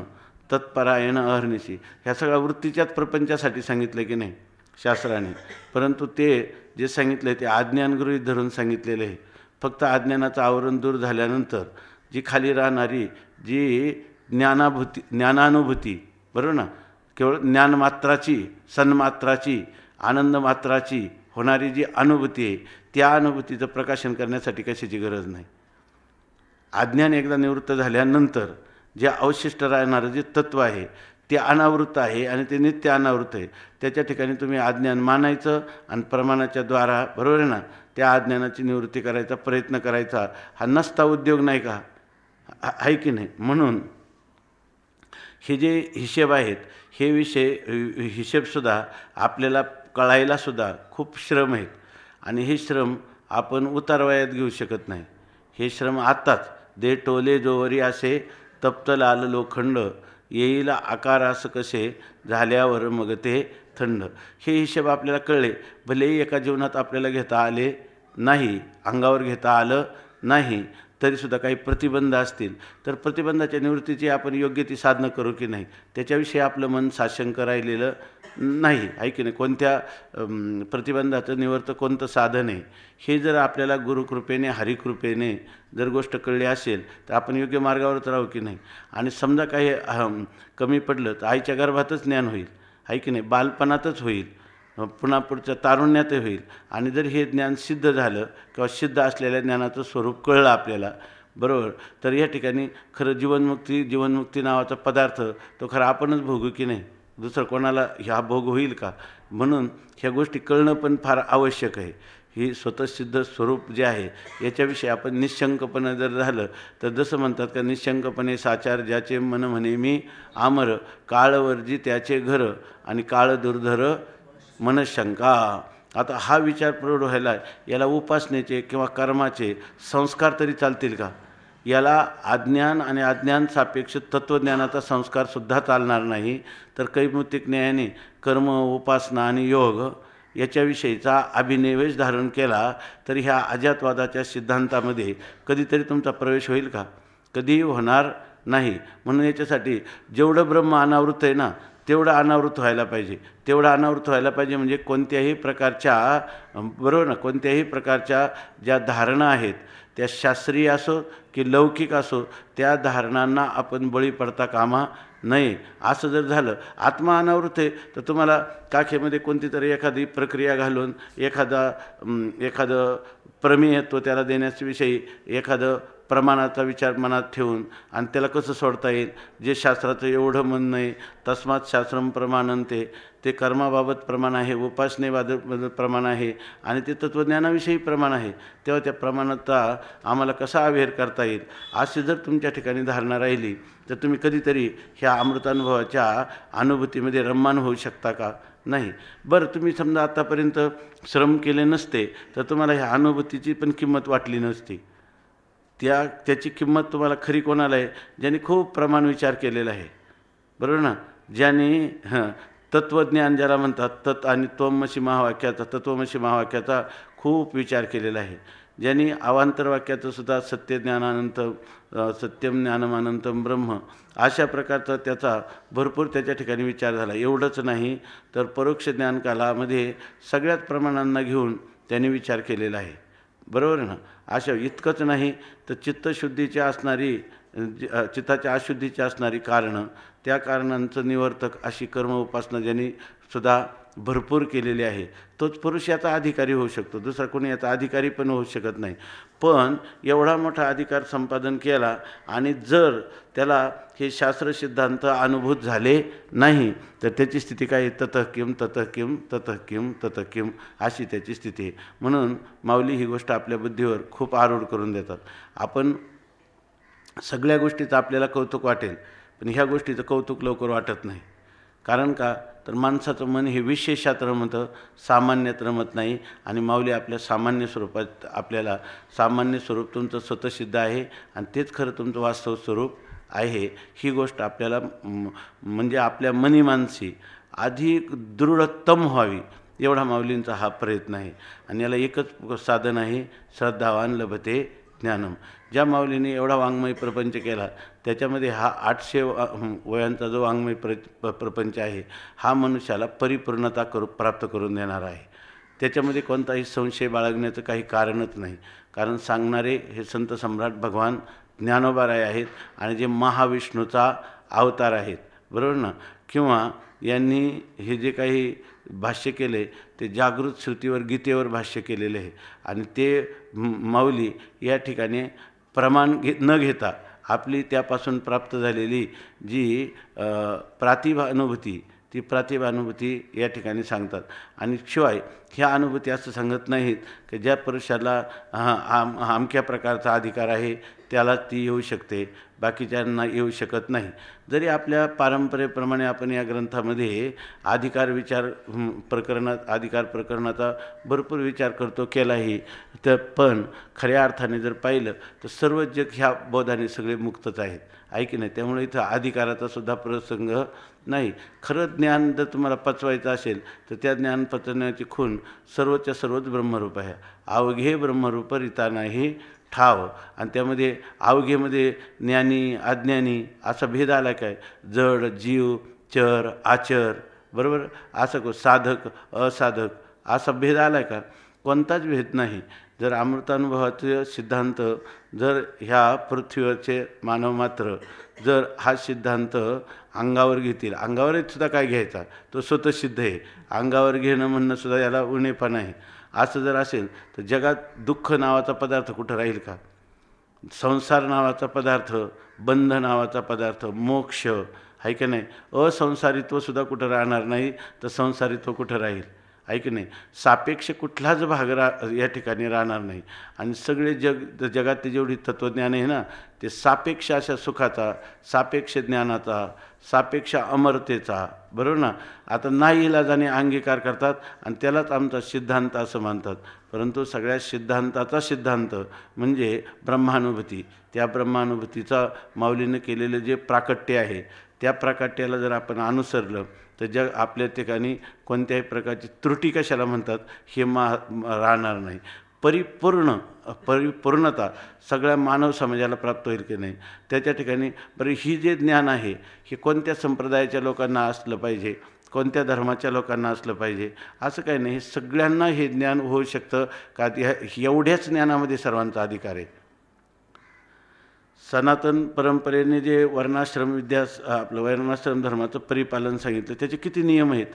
तत्परायण अहर्निशी ह्या सगळ्या वृत्तीच्याच प्रपंचासाठी सांगितलं की नाही शास्त्राने. परंतु ते जे सांगितलं ते अज्ञान गृहीत धरून सांगितलेलं आहे. फक्त अज्ञानाचं आवरण दूर झाल्यानंतर जी खाली राहणारी जी ज्ञानानुभूती, बरोबर ना, केवळ ज्ञानमात्राची, सन्मात्राची, आनंदमात्राची होणारी जी अनुभूती आहे त्या अनुभूतीचं प्रकाशन करण्यासाठी कशाची गरज नाही. अज्ञान एकदा निवृत्त झाल्यानंतर जे अवशिष्ट राहणारं जे तत्त्व आहे ते अनावृत्त आहे आणि ते नित्य अनावृत्त आहे. त्याच्या ठिकाणी तुम्ही अज्ञान मानायचं आणि प्रमाणाच्या द्वारा, बरोबर आहे ना, त्या अज्ञानाची निवृत्ती करायचा प्रयत्न करायचा. हा नसता उद्योग नाही का, आहे की नाही. म्हणून हे जे हिशेब आहेत हे हिशेबसुद्धा आपल्याला कळायलासुद्धा खूप श्रम आहेत आणि हे श्रम आपण उतारवयात घेऊ शकत नाही. हे श्रम आत्ताच दे टोले जोवरी असे तप्त लाल लोखंड येईल आकारास कसे झाल्यावर मग ते थंड. हे हिशेब आपल्याला कळले. भलेही एका जीवनात आपल्याला घेता आले नाही, अंगावर घेता आलं नाही, तरीसुद्धा काही प्रतिबंध असतील तर प्रतिबंधाच्या निवृत्तीची आपण योग्य ती साधनं करू की नाही त्याच्याविषयी आपलं मन साशंक राहिलेलं नाही, आहे की नाही. कोणत्या प्रतिबंधाचं निवर्त कोणतं साधन आहे हे जर आपल्याला गुरुकृपेने हरिकृपेने जर गोष्ट कळली असेल तर आपण योग्य मार्गावरच राहू की नाही. आणि समजा काही कमी पडलं तर आईच्या गर्भातच ज्ञान होईल, आहे की नाही, बालपणातच होईल, पुन्हा पुढच्या तारुण्यातही होईल. आणि जर हे ज्ञान सिद्ध झालं किंवा सिद्ध असलेल्या ज्ञानाचं स्वरूप कळलं आपल्याला, बरोबर, तर या ठिकाणी खरं जीवनमुक्ती नावाचा पदार्थ तो खरं आपणच भोगू की नाही, दुसरं कोणाला ह्या भोग होईल का? म्हणून ह्या गोष्टी कळणं पण फार आवश्यक आहे. ही स्वतःसिद्ध स्वरूप जे आहे याच्याविषयी आपण निशंकपणे जर झालं तर जसं म्हणतात का, निशंकपणे साचार ज्याचे मन म्हणे मी आमर, काळवर्जी त्याचे घर आणि काळ दुर्धर मनशंका. आता हा विचार प्रौढ व्हायला याला उपासनेचे किंवा कर्माचे संस्कार तरी चालतील का? याला अज्ञान आणि अज्ञान सापेक्ष तत्त्वज्ञानाचा संस्कारसुद्धा चालणार नाही. तर कैमुतिक न्यायाने कर्म, उपासना आणि योग याच्याविषयीचा अभिनिवेश धारण केला तर ह्या अजातवादाच्या सिद्धांतामध्ये कधीतरी तुमचा प्रवेश होईल का? कधीही होणार नाही. म्हणून याच्यासाठी जेवढं ब्रह्म अनावृत आहे ना तेवढं अनावृत व्हायला पाहिजे. तेवढं अनावृत व्हायला पाहिजे म्हणजे कोणत्याही प्रकारच्या, बरोबर ना, कोणत्याही प्रकारच्या ज्या धारणा आहेत त्या शास्त्रीय असो की लौकिक असो त्या धारणांना आपण बळी पडता कामा नये. असं जर झालं, आत्मा अनावृत आहे तर तुम्हाला काखेमध्ये कोणती तरी एखादी प्रक्रिया घालून एखादं प्रमेयत्व त्याला देण्याविषयी एखादं प्रमाणाचा विचार मनात ठेवून आणि त्याला कसं सोडता येईल. जे शास्त्राचं एवढं म्हणणं आहे, तस्मात् शास्त्रम प्रमाणन्ते, ते कर्माबाबत प्रमाण आहे, उपासनेबाबत प्रमाण आहे आणि ते तत्त्वज्ञानाविषयी प्रमाण आहे. तेव्हा त्या प्रमाणाचा आम्हाला कसा अवेअर करता येईल, अशी जर तुमच्या ठिकाणी धारणा राहिली तर तुम्ही कधीतरी ह्या अमृतानुभवाच्या अनुभूतीमध्ये रममाण होऊ शकता का? नाही. बरं, तुम्ही समजा आतापर्यंत श्रम केले नसते तर तुम्हाला ह्या अनुभूतीची पण किंमत वाटली नसती. त्याची किंमत तुम्हाला खरी कोणाला आहे? ज्यांनी खूप प्रमाण विचार केलेला आहे, बरोबर ना. ज्यांनी तत्त्वज्ञान ज्याला म्हणतात, आणि त्वमसी महावाक्याचा, तत्त्वमसी महावाक्याचा खूप विचार केलेला आहे. ज्यांनी अवांतर वाक्याचं सुद्धा सत्यज्ञानानंत सत्यम ज्ञानमानंतम ब्रह्म अशा प्रकारचा त्याचा भरपूर त्याच्या ठिकाणी विचार झाला. एवढंच नाही तर परोक्ष ज्ञानकालामध्ये सगळ्याच प्रमाणांना घेऊन त्यांनी विचार केलेला आहे, बरोबर ना. अशा इतकंच नाही तर चित्तशुद्धीची असणारी, चित्ताच्या अशुद्धीची असणारी कारणं, त्या कारणांचं निवर्तक अशी कर्म उपासना ज्यांनी सुद्धा भरपूर केलेली आहे, तोच पुरुष याचा अधिकारी होऊ शकतो. दुसरा कोणी याचा अधिकारी पण होऊ शकत नाही. पण एवढा मोठा अधिकार संपादन केला आणि जर त्याला हे शास्त्र सिद्धांत अनुभूत झाले नाही तर त्याची स्थिती काय आहे? ततः किम ततः किम ततः किम ततः किम अशी त्याची स्थिती आहे. म्हणून माऊली ही गोष्ट आपल्या बुद्धीवर खूप आरूढ करून देतात. आपण सगळ्या गोष्टीचं आपल्याला कौतुक वाटेल, पण ह्या गोष्टीचं कौतुक लवकर वाटत नाही. कारण का तर माणसाचं मन हे विशेषात रमतं, सामान्यात रमत नाही. आणि माऊली आपल्या सामान्य स्वरूपात आपल्याला, सामान्य स्वरूप तुमचं स्वतःसिद्ध आहे आणि तेच खरं तुमचं वास्तव स्वरूप आहे, ही गोष्ट आपल्याला म्हणजे आपल्या मनी मानसी अधिक दृढतम व्हावी एवढा माऊलींचा हा प्रयत्न आहे. आणि याला एकच साधन आहे, श्रद्धावान लभते ज्ञानम. ज्या माऊलीने एवढा वाङ्मय प्रपंच केला त्याच्यामध्ये हा 800 वयांचा जो वाङ्मय प्रपंच आहे हा मनुष्याला परिपूर्णता प्राप्त करून देणारा आहे. त्याच्यामध्ये कोणताही संशय बाळगण्याचं काही कारणच नाही. कारण सांगणारे हे संत सम्राट भगवान ज्ञानोबाराय आहेत आणि जे महाविष्णूचा अवतार आहेत, बरोबर ना. किंवा यांनी हे जे काही भाष्य केले ते जागृत श्रुतीवर, गीतेवर भाष्य केलेले आहे. आणि ते माऊली या ठिकाणी प्रमाण न घेता आपली त्यापासून प्राप्त झालेली जी प्रातिभा अनुभूती, ती प्रतिभा अनुभूती या ठिकाणी सांगतात. आणि शिवाय ह्या अनुभूती असं सांगत नाहीत की ज्या पुरुषाला अमक्या प्रकारचा अधिकार आहे त्याला ती येऊ शकते, बाकीच्यांना येऊ शकत नाही. जरी आपल्या पारंपरेप्रमाणे आपण या ग्रंथामध्ये अधिकार प्रकरणाचा भरपूर विचार केलाही, तर पण खऱ्या अर्थाने जर पाहिलं तर सर्व जग ह्या बोधाने सगळे मुक्तच आहेत, आहे की नाही. त्यामुळे इथं अधिकाराचा सुद्धा प्रसंग नाही. खरं ज्ञान जर तुम्हाला पचवायचं असेल तर त्या ज्ञान पचवण्याची खूण सर्वच्या सर्वच ब्रह्मरूप आहे. अवघे ब्रह्मरूप रिता नाही ठाव. आणि त्यामध्ये अवघेमध्ये ज्ञानी अज्ञानी असा भेद आला काय? जड जीव चर आचर, बरोबर, असं साधक असाधक असा भेद आला का? कोणताच भेद नाही. जर अमृतानुभवाचे सिद्धांत जर ह्या पृथ्वीवरचे मानव मात्र जर हा सिद्धांत अंगावर घेतील, अंगावर सुद्धा काय घ्यायचा, तो स्वतः सिद्ध आहे. अंगावर घेणं म्हणणं सुद्धा याला उणेपणा आहे. असं जर असेल तर जगात दुःख नावाचा पदार्थ कुठं राहील का? संसार नावाचा पदार्थ, बंध नावाचा पदार्थ, मोक्ष आहे की नाही. असंसारित्वसुद्धा कुठं राहणार नाही तर संसारित्व कुठं राहील, आहे की नाही. सापेक्ष कुठलाच भाग या ठिकाणी राहणार नाही. आणि सगळे जगात जेवढी तत्त्वज्ञान आहे ना, ते सापेक्ष अशा सुखाचा, सापेक्ष ज्ञानाचा, सापेक्ष अमरतेचा, बरोबर ना. आता नाईलाजाने अंगीकार करतात आणि त्यालाच आमचा सिद्धांत असं मानतात. परंतु सगळ्या सिद्धांताचा सिद्धांत म्हणजे ब्रह्मानुभूती. त्या ब्रह्मानुभूतीचा माऊलीनं केलेलं जे प्राकट्य आहे त्या प्राकट्याला जर आपण अनुसरलं तर जग आपल्या ठिकाणी कोणत्याही प्रकारची त्रुटी कशाला म्हणतात हे राहणार नाही. परिपूर्णता सगळ्या मानव समाजाला प्राप्त होईल की नाही त्याच्या ठिकाणी. बरं, ही जे ज्ञान आहे हे कोणत्या संप्रदायाच्या लोकांना असलं पाहिजे, कोणत्या धर्माच्या लोकांना असलं पाहिजे असं काही नाही. सगळ्यांना हे ज्ञान होऊ शकतं का? एवढ्याच ज्ञानामध्ये सर्वांचा अधिकार आहे. सनातन परंपरेने जे वर्णाश्रम आपलं वर्णाश्रम धर्माचं परिपालन सांगितलं, त्याचे किती नियम आहेत,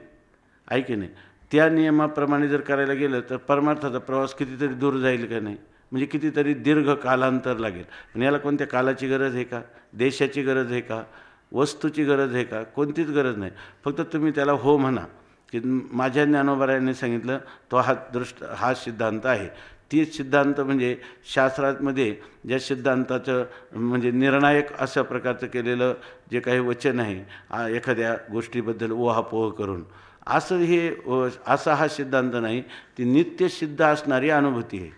आहे की नाही. त्या नियमाप्रमाणे जर करायला गेलं तर परमार्थाचा प्रवास कितीतरी दूर जाईल का नाही. म्हणजे कितीतरी दीर्घ कालांतर लागेल. आणि याला कोणत्या कालाची गरज आहे का? देशाची गरज आहे का? वस्तूची गरज आहे का? कोणतीच गरज नाही. फक्त तुम्ही त्याला हो म्हणा की माझ्या ज्ञानोबारायांनी सांगितलं तो हा सिद्धांत आहे. तीच सिद्धांत म्हणजे शास्त्रामध्ये ज्या सिद्धांताचं म्हणजे निर्णायक अशा प्रकारचं केलेलं जे काही वचन आहे एखाद्या गोष्टीबद्दल ओहापोह करून, असा हा सिद्धांत नाही. ती नित्यसिद्ध असणारी अनुभूती आहे.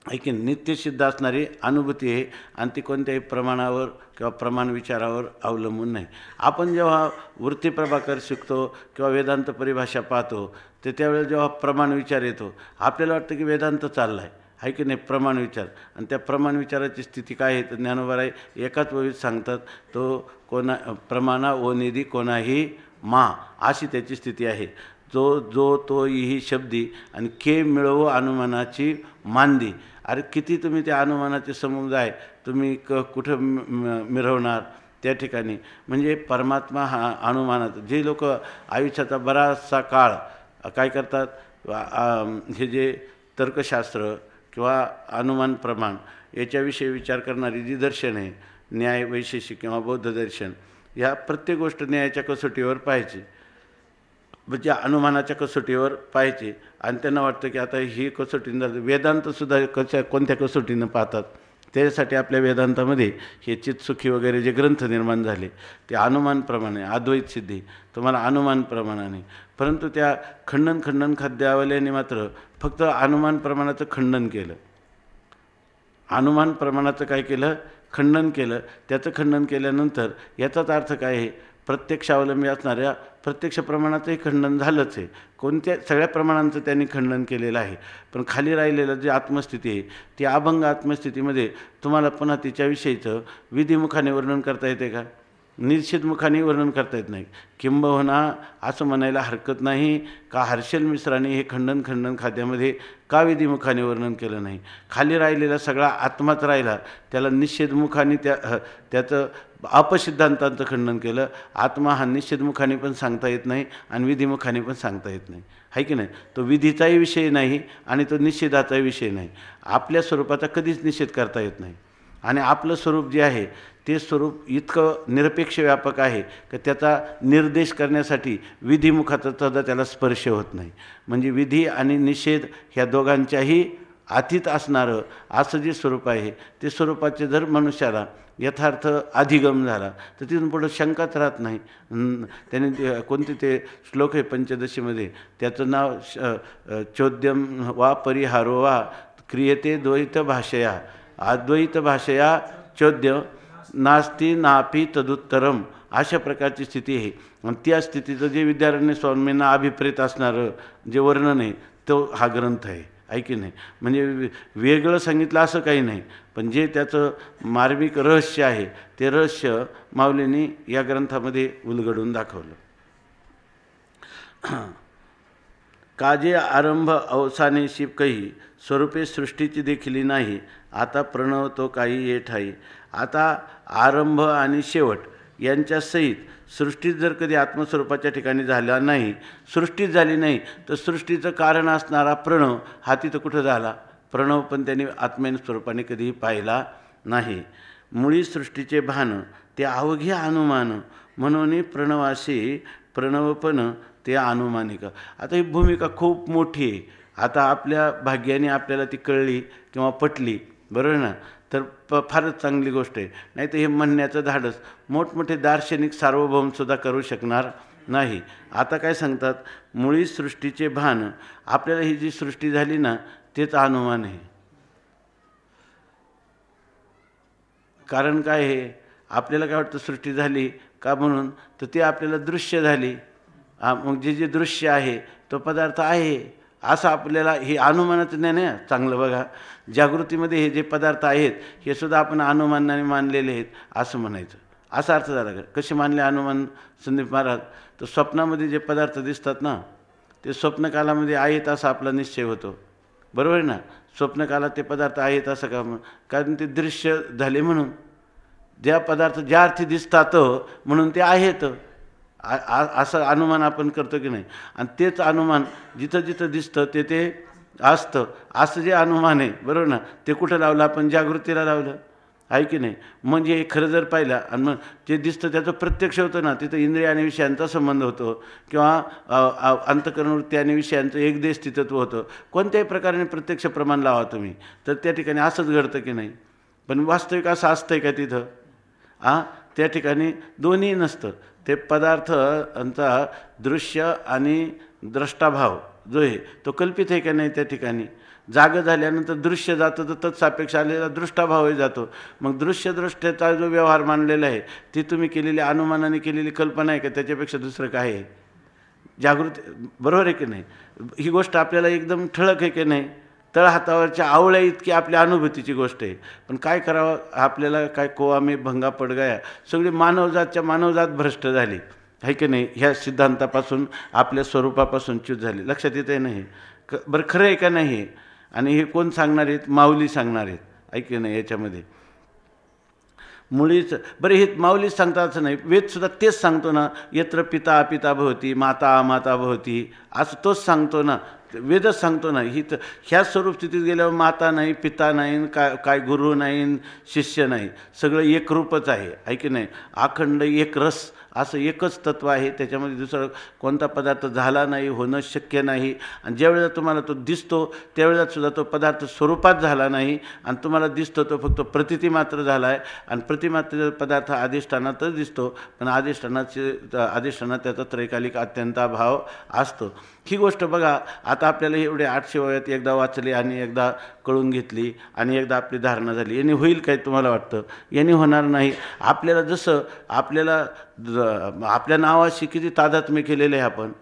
की नित्यसिद्ध असणारी अनुभूती आहे आणि ती कोणत्याही प्रमाणावर किंवा प्रमाण विचारावर अवलंबून नाही. आपण जेव्हा वृत्ती प्रभाकर शिकतो किंवा वेदांत परिभाषा पाहतो तर त्यावेळेस जेव्हा प्रमाण विचार येतो आपल्याला वाटतं की वेदांत चालला आहे की नाही, प्रमाण विचार. आणि त्या प्रमाण विचाराची स्थिती काय आहे तर ज्ञानोबाराय एकाच वेळी सांगतात, तो प्रमाणा ओ निधी कोणाही मा, अशी त्याची स्थिती आहे. जो तो ही शब्दी आणि के मिळवो अनुमानाची मांदी. अरे किती तुम्ही त्या अनुमानाचे समुदाय तुम्ही कुठं मिरवणार त्या ठिकाणी. म्हणजे परमात्मा हा अनुमानात जे लोक आयुष्याचा बराचसा काळ काय करतात, हे जे तर्कशास्त्र किंवा अनुमान प्रमाण याच्याविषयी विचार करणारी जी दर्शन आहे, न्याय वैशेषिक किंवा बौद्ध दर्शन, ह्या प्रत्येक गोष्ट न्यायाच्या कसोटीवर पाहायची, म्हणजे अनुमानाच्या कसोटीवर पाहायचे. आणि त्यांना वाटतं की आता ही कसोटीनं वेदांतसुद्धा कोणत्या कसोटीनं पाहतात. त्याच्यासाठी आपल्या वेदांतामध्ये हे चित्सुखी वगैरे जे ग्रंथ निर्माण झाले ते अनुमानप्रमाणे, अद्वैत सिद्धी तुम्हाला अनुमानप्रमाणाने. परंतु त्या खंडन खाद्यावल्याने मात्र फक्त अनुमान प्रमाणाचं खंडन केलं. अनुमान प्रमाणाचं काय केलं? खंडन केलं. त्याचं खंडन केल्यानंतर याचाच अर्थ काय आहे, प्रत्यक्षावलंबी असणाऱ्या प्रत्यक्ष प्रमाणाचंही खंडन झालंच आहे. कोणत्या सगळ्या प्रमाणांचं त्यांनी खंडन केलेलं आहे. पण खाली राहिलेलं जे आत्मस्थिती आहे ती अभंग आत्मस्थितीमध्ये तुम्हाला पुन्हा तिच्याविषयीचं विधिमुखाने वर्णन करता येते का? निषेधमुखाने वर्णन करता येत नाही. किंबहुना असं म्हणायला हरकत नाही का हर्षल मिश्राने हे खंडन खाद्यामध्ये का विधिमुखाने वर्णन केलं नाही? खाली राहिलेला सगळा आत्माच राहिला, त्याला निषेधमुखाने त्याचं अपसिद्धांतांचं खंडन केलं. आत्मा हा निषेधमुखाने पण सांगता येत नाही आणि विधिमुखाने पण सांगता येत नाही, आहे की नाही. तो विधीचाही विषय नाही आणि तो निषेधाचाही विषय नाही. आपल्या स्वरूपाचा कधीच निषेध करता येत नाही. आणि आपलं स्वरूप जे आहे ते स्वरूप इतकं निरपेक्ष व्यापक आहे की त्याचा निर्देश करण्यासाठी विधिमुखाचा सुद्धा त्याला स्पर्श होत नाही. म्हणजे विधी आणि निषेध ह्या दोघांच्याही अतीत असणारं असं जे स्वरूप आहे ते स्वरूपाचे जर मनुष्याला यथार्थ अधिगम झाला तर तिथून पुढं शंकाच राहत नाही. त्याने कोणते ते श्लोक आहे पंचदशीमध्ये, त्याचं नाव चोद्यम वा परिहारो वा क्रियते द्वैत भाषया अद्वैत भाषया चोद्य नास्ति नापी तदुत्तरम, अशा प्रकारची स्थिती आहे. आणि त्या स्थितीचं जे विद्यारण्य स्वामींना अभिप्रेत असणारं जे वर्णन आहे तो हा ग्रंथ आहे की नाही. म्हणजे वेगळं सांगितलं असं काही नाही, पण जे त्याचं मार्मिक रहस्य आहे ते रहस्य माऊलींनी या ग्रंथामध्ये उलगडून दाखवलं. काजे आरंभ अवसाने शिप कही स्वरूपे सृष्टीची देखील नाही, आता प्रणव तो काही ये ठाई. आता आरंभ आणि शेवट यांच्या सहित सृष्टीत जर कधी आत्मस्वरूपाच्या ठिकाणी झाला नाही, सृष्टीच झाली नाही, तर सृष्टीचं कारण असणारा प्रणव हा तिथं कुठं झाला? प्रणव पण त्यांनी आत्मेन स्वरूपाने कधीही पाहिला नाही. मुळी सृष्टीचे भान ते अवघे अनुमान म्हणून प्रणवाशी प्रणवपण ते अनुमानिक. आता ही भूमिका खूप मोठी आहे. आता आपल्या भाग्याने आपल्याला ती कळली किंवा पटली, बरोबर ना, तर फारच चांगली गोष्ट आहे. नाही तर हे म्हणण्याचं धाडस मोठमोठे दार्शनिक सार्वभौमसुद्धा करू शकणार नाही. आता काय सांगतात, मुळी सृष्टीचे भान, आपल्याला ही जी सृष्टी झाली ना तेच अनुमान आहे. कारण काय आहे, आपल्याला काय वाटतं सृष्टी झाली का म्हणून, तर ते आपल्याला दृश्य झाली. मग जे दृश्य आहे तो पदार्थ आहे असं आपल्याला हे अनुमानाचं ज्ञान आहे. चांगलं बघा, जागृतीमध्ये हे जे पदार्थ आहेत हे सुद्धा आपण अनुमानाने मानलेले आहेत असं म्हणायचं. असा अर्थ झाला का? कसे मानले अनुमान संदीप महाराज? तर स्वप्नामध्ये जे पदार्थ दिसतात ना ते स्वप्नकालामध्ये आहेत असा आपला निश्चय होतो, बरोबर आहे ना. स्वप्नकालात ते पदार्थ आहेत असं का? कारण ते दृश्य झाले म्हणून. ज्या पदार्थ ज्या अर्थी दिसतात म्हणून ते आहेत असं अनुमान आपण करतो की नाही. आणि तेच अनुमान जिथं जिथं दिसतं ते असतं असं जे अनुमान आहे बरोबर ना, ते कुठं लावलं आपण? जागृतीला लावलं आहे की नाही. म्हणजे हे खरं जर पाहिलं आणि मग जे दिसतं त्याचं प्रत्यक्ष होतं ना, तिथं इंद्रिय आणि विषयांचा संबंध होतो किंवा अंतःकरणवृत्ती आणि विषयांचं एकदेश तिथं होतं. कोणत्याही प्रकारे प्रत्यक्ष प्रमाण लावा तुम्ही तर त्या ठिकाणी असंच घडतं की नाही. पण वास्तविक असं असतंय का तिथं? त्या ठिकाणी दोन्ही नसतं. ते पदार्थांचा दृश्य आणि द्रष्टाभाव जो आहे तो कल्पित आहे का नाही. त्या ठिकाणी जाग झाल्यानंतर दृश्य जातं तर तत्सापेक्ष आलेला दृष्टाभावही जातो. मग दृश्यदृष्ट्याचा जो व्यवहार मानलेला आहे ती तुम्ही केलेली अनुमानाने केलेली कल्पना आहे का? त्याच्यापेक्षा दुसरं काय आहे? जागृती बरोबर आहे की नाही. ही गोष्ट आपल्याला एकदम ठळक आहे की नाही. तळहातावरच्या आवळ्या इतकी आपल्या अनुभूतीची गोष्ट आहे. पण काय करावं आपल्याला? काय कोआमे भंगा पड गया. सगळी मानवजात भ्रष्ट झाली आहे की नाही. ह्या सिद्धांतापासून आपल्या स्वरूपापासून च्यूत झाली. लक्षात येत आहे नाही. बरं खरं आहे का नाही? आणि हे कोण सांगणार आहेत? माऊली सांगणार आहेत ऐक नाही. याच्यामध्ये मुळीच बरं हे माऊलीच सांगतात असं नाही. वेदसुद्धा तेच सांगतो ना. यत्र पिता अपिता भवती माता अमाता भवती असं तोच सांगतो ना. वेदच सांगतो ना. ही तर ह्या स्वरूप स्थितीत गेल्यावर माता नाही, पिता नाही, काय गुरु नाही, शिष्य नाही, सगळं एकरूपच आहे ऐक नाही. अखंड एक रस असं एकच तत्व आहे. त्याच्यामध्ये दुसरा कोणता पदार्थ झाला नाही, होणं शक्य नाही. आणि ज्यावेळेला तुम्हाला तो दिसतो त्यावेळेला सुद्धा तो पदार्थ स्वरूपात झाला नाही आणि तुम्हाला दिसतो तो फक्त प्रतिती मात्र झाला आहे. आणि प्रतिमात्र पदार्थ अधिष्ठानातच दिसतो, पण अधिष्ठानात त्याचा त्रैकालिक अत्यंताभाव असतो. ही गोष्ट बघा आता आपल्याला एवढे 800 वयात एकदा वाचली आणि एकदा कळून घेतली आणि एकदा आपली धारणा झाली. यांनी होईल काय तुम्हाला वाटतं? यांनी होणार नाही. आपल्याला जसं आपल्या नावाशी किती तादात्म्य केलेलं आहे आपण.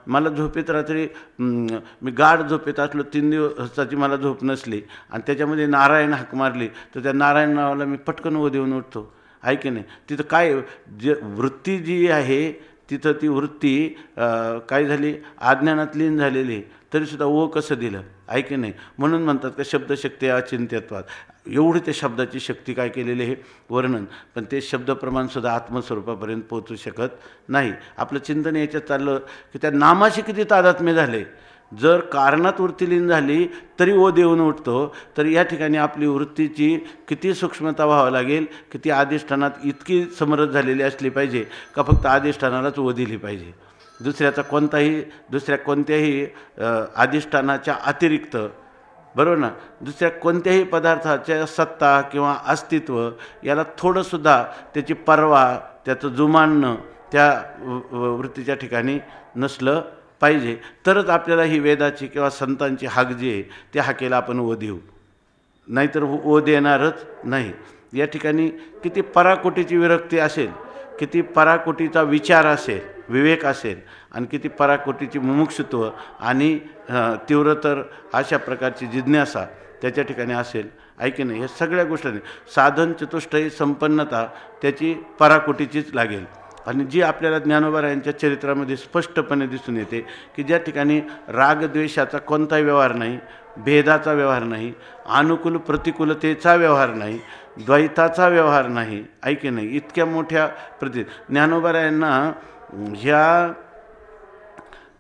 मला झोपेत रात्री मी गाढ झोपेत असलो 3 दिवसाची मला झोप नसली आणि त्याच्यामध्ये नारायण हाक मारली तर त्या नारायण नावाला मी पटकन ओ देऊन उठतो आहे की नाही. तिथं काय जे वृत्ती जी आहे तिथं ती वृत्ती काय झाली? अज्ञानात लीन झालेली तरीसुद्धा ओ कसं दिलं आहे की नाही. म्हणून म्हणतात का शब्दशक्ती अचिंत्यत्वात. एवढी त्या शब्दाची शक्ती काय केलेली आहे वर्णन. पण ते शब्दप्रमाणसुद्धा आत्मस्वरूपापर्यंत पोहोचू शकत नाही. आपलं चिंतन याच्यात चाललं की त्या नामाशी किती तादात्म्य झाले. जर कारणात वृत्ती लीन झाली तरी ओ देऊन उठतो, तर या ठिकाणी आपली वृत्तीची किती सूक्ष्मता व्हावं लागेल की ती अधिष्ठानात इतकी समरस झालेली असली पाहिजे का फक्त अधिष्ठानालाच ओ दिली पाहिजे. दुसऱ्या कोणत्याही अधिष्ठानाच्या अतिरिक्त बरोबर ना, दुसऱ्या कोणत्याही पदार्थाच्या सत्ता किंवा अस्तित्व याला थोडंसुद्धा त्याची पर्वा त्याचं जुमानणं त्या वृत्तीच्या ठिकाणी नसलं पाहिजे. तरच आपल्याला ही वेदाची किंवा संतांची हाक जी आहे त्या हाकेला आपण ओ देऊ, नाहीतर ओ देणारच नाही. या ठिकाणी किती पराकोटीची विरक्ती असेल, किती पराकोटीचा विचार असेल, विवेक असेल आणि किती पराकोटीची मुमुक्षुत्व आणि तीव्रतर अशा प्रकारची जिज्ञासा त्याच्या ठिकाणी असेल ऐकी नाही. हे सगळ्या गोष्टी साधन चतुष्टयी संपन्नता त्याची पराकोटीचीच लागेल. आणि जी आपल्याला ज्ञानोबारायांच्या चरित्रामध्ये स्पष्टपणे दिसून येते की ज्या ठिकाणी रागद्वेषाचा कोणताही व्यवहार नाही, भेदाचा व्यवहार नाही, अनुकूल प्रतिकूलतेचा व्यवहार नाही, द्वैताचा व्यवहार नाही ऐके नाही. इतक्या मोठ्या ज्ञानोबारायांना ह्या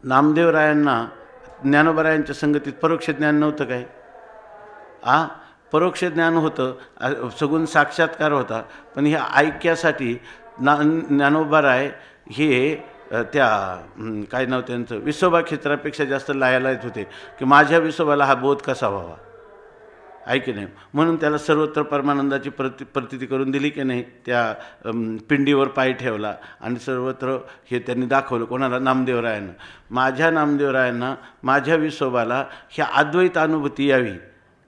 नामदेवरायांना ज्ञानोबारायांच्या संगतीत परोक्ष ज्ञान नव्हतं काय? परोक्ष ज्ञान होतं, सगुण साक्षात्कार होता. पण ह्या ऐक्यासाठी ज्ञानोबाराय हे त्या काय नाव त्यांचं विसोबा क्षेत्रापेक्षा जास्त लायलायत होते की माझ्या विसोबाला हा बोध कसा व्हावा ऐकी नाही. म्हणून त्याला सर्वत्र परमानंदाची प्रतीती करून दिली की नाही. त्या पिंडीवर पाय ठेवला आणि सर्वत्र हे त्यांनी दाखवलं. कोणाला? नामदेवरायांना. माझ्या नामदेवरायांना माझ्या विसोबाला ह्या अद्वैत अनुभूती यावी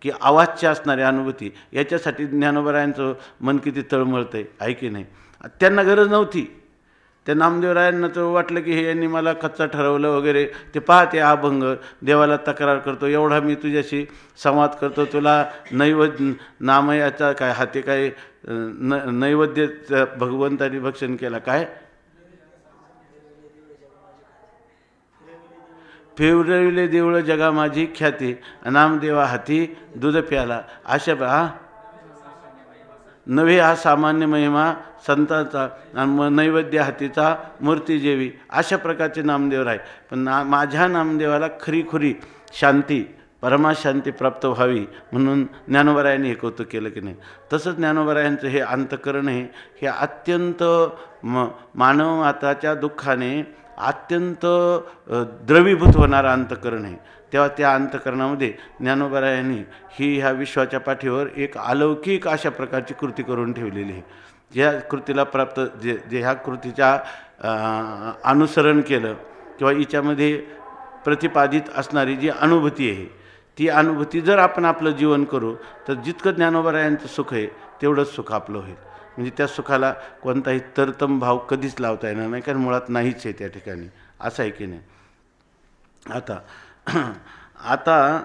की अवाच्य असणारी अनुभूती, याच्यासाठी ज्ञानोबारायांचं मन किती तळमळतं आहे ऐकी नाही. त्यांना गरज नव्हती. त्या नामदेवरायांना तर वाटलं की हे यांनी मला कच्चा ठरवलं वगैरे. ते पाहते अभंग, देवाला तक्रार करतो, एवढा मी तुझ्याशी संवाद करतो, तुला नैवेद्य नामयाचा काय हाते काय नैवेद्य भगवंतानी भक्षण केला काय? फेवरविले देवळं जगा माझी ख्याती, नामदेवा हाती दूध प्याला. अशा नव्हे हा सामान्य महिमा संतांचा आणि नैवेद्य हातीचा मूर्ती जेवी, अशा प्रकारचे नामदेव आहे. पण माझ्या नामदेवाला खरीखुरी शांती परमाशांती प्राप्त व्हावी म्हणून ज्ञानोबरायांनी हे कौतुक केलं की नाही. तसंच ज्ञानोबरायांचं हे अंतःकरण आहे, हे अत्यंत मानवाच्या दुःखाने अत्यंत द्रवीभूत होणारं अंतःकरण आहे. तेव्हा त्या अंतःकरणामध्ये ज्ञानोबरायांनी ह्या विश्वाच्या पाठीवर एक अलौकिक अशा प्रकारची कृती करून ठेवलेली आहे. ज्या कृतीला प्राप्त जे ह्या कृतीच्या अनुसरण केलं किंवा हिच्यामध्ये प्रतिपादित असणारी जी अनुभूती आहे, ती अनुभूती जर आपण आपलं जीवन करू तर जितकं ज्ञानोबरायांचं सुख आहे तेवढंच सुख आपलं होईल. म्हणजे त्या सुखाला कोणताही तरतम भाव कधीच लावता येणार नाही, कारण मुळात नाहीच आहे त्या ठिकाणी, असं आहे की नाही. आता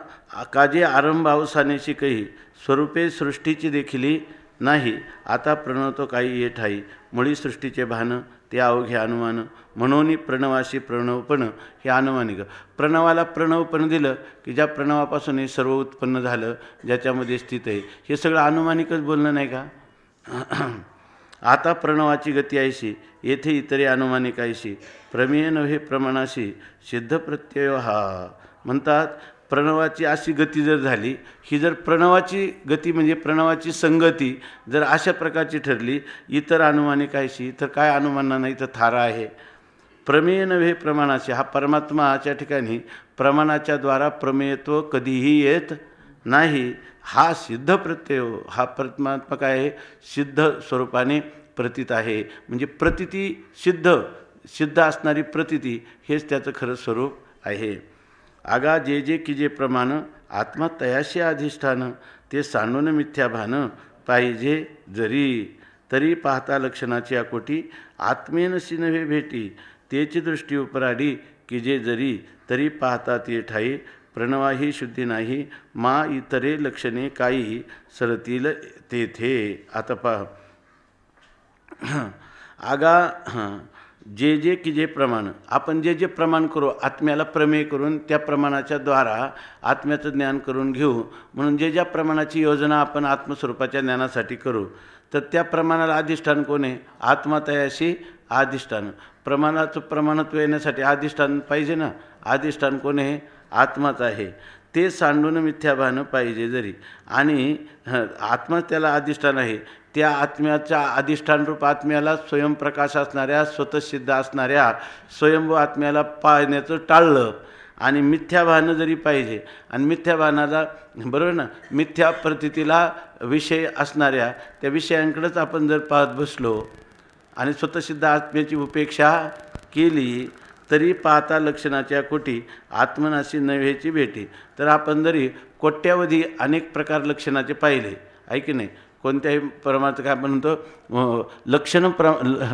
काजे आरंभ अवसानेशी काही स्वरूपे सृष्टीची देखील नाही. आता प्रणवतो काही ये ठाई मुळी सृष्टीचे भान ते अवघे अनुमान म्हणून प्रणवाशी प्रणवपण हे अनुमानिक. प्रणवाला प्रणवपण दिलं की ज्या प्रणवापासून हे सर्व उत्पन्न झालं, ज्याच्यामध्ये स्थित आहे, हे सगळं अनुमानिकच बोलणं नाही का. आता प्रणवाची गती आयशी येथे इतरे अनुमानिक आयशी प्रमेय नव्हे प्रमाणाशी सिद्ध प्रत्यय हा. म्हणतात प्रणवाची अशी गती जर झाली, ही जर प्रणवाची गती म्हणजे प्रणवाची संगती जर अशा प्रकारची ठरली इतर अनुमानिक आयशी, तर काय अनुमाना नाही तर थारा आहे. प्रमेय नव्हे प्रमाणाशी, हा परमात्माच्या ठिकाणी प्रमाणाच्या द्वारा प्रमेयत्व कधीही येत नाही. हा सिद्ध प्रत्यय, हा परमात्मा काय आहे, सिद्ध स्वरूपाने प्रतीत आहे. म्हणजे प्रतिती सिद्ध असणारी प्रतिती हेच त्याचं खरं स्वरूप आहे. आगा जे जे की जे प्रमाण आत्मा तयाशी अधिष्ठान ते सांडून मिथ्या भान पाहिजे जरी तरी पाहता लक्षणाची आकोटी आत्मेनशी नव्हे भेटी तेची दृष्टी उपराडी की जे जरी तरी पाहता ते ठाई प्रणवाही शुद्धी नाही मा इतरे लक्षणे काही सरतील तेथे. आता पहा आगा जे जे की जे प्रमाण आपण जे जे प्रमाण करू, आत्म्याला प्रमेय करून त्या प्रमाणाच्या द्वारा आत्म्याचं ज्ञान करून घेऊ. म्हणून जे ज्या प्रमाणाची योजना आपण आत्मस्वरूपाच्या ज्ञानासाठी करू, तर त्या प्रमाणाला अधिष्ठान कोण आहे, आत्मा तयाशी अधिष्ठान. प्रमाणाचं प्रमाणत्व येण्यासाठी अधिष्ठान पाहिजे ना, अधिष्ठान कोण आहे, आत्माच आहे. ते सांडून मिथ्याभान पाहिजे जरी, आणि आत्मा त्याला अधिष्ठान आहे. त्या आत्म्याच्या अधिष्ठानरूप आत्म्याला स्वयंप्रकाश असणाऱ्या स्वतःसिद्ध असणाऱ्या स्वयंभू आत्म्याला पाहण्याचं टाळलं आणि मिथ्याभान जरी पाहिजे, आणि मिथ्याभानाला बरोबर ना, मिथ्या प्रतीतीला विषय असणाऱ्या त्या विषयांकडेच आपण जर पाहत बसलो आणि स्वतःसिद्ध आत्म्याची उपेक्षा केली तरी पाहता लक्षणाच्या कोटी आत्मनाशी नव्हेची भेटी. तर आपण जरी कोट्यावधी अनेक प्रकार लक्षणाचे पाहिले आहे की नाही, कोणत्याही प्रमाणात काय आपण म्हणतो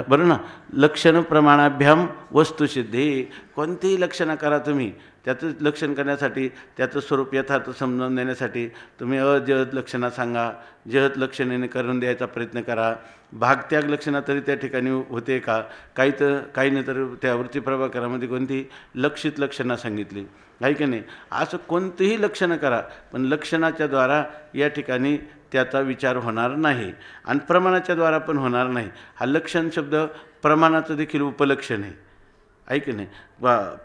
बरं ना, लक्षण प्रमाणाभ्याम वस्तुसिद्धी. कोणतीही लक्षणं करा तुम्ही, त्याचं लक्षण करण्यासाठी त्याचं स्वरूप यथार्थ समजावून देण्यासाठी तुम्ही अजहद लक्षणा सांगा, जहद लक्षणेने करून द्यायचा प्रयत्न करा. भागत्याग लक्षणा तरी त्या ठिकाणी होते का, काही नाही तर त्या वृत्तीप्रभाकरामध्ये कोणती लक्षित लक्षणा सांगितली आहे की नाही. असं कोणतीही लक्षणं करा, पण लक्षणाच्या द्वारा या ठिकाणी त्याचा विचार होणार नाही आणि प्रमाणाच्या द्वारा पण होणार नाही. हा लक्षण शब्द प्रमाणाचं देखील उपलक्षण आहे की नाही.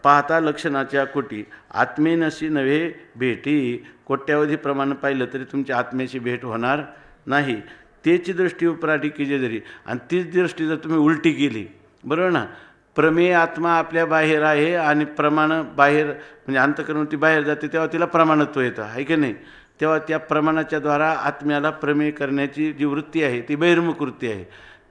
पाहता लक्षणाच्या कोटी आत्मेनशी नव्हे भेटी. कोट्यावधी प्रमाण पाहिलं तरी तुमच्या आत्म्याची भेट होणार नाही. त्याची दृष्टी उपराठी केली जरी, आणि तीच दृष्टी जर तुम्ही उलटी केली, बरोबर ना, प्रमेय आत्मा आपल्या बाहेर आहे आणि प्रमाण बाहेर म्हणजे अंतःकरणावरती बाहेर जाते, तेव्हा तिला प्रमाणत्व येतं आहे की नाही. तेव्हा त्या प्रमाणाच्या द्वारा आत्म्याला प्रमेय करण्याची जी वृत्ती आहे ती बहिर्मुख वृत्ती आहे.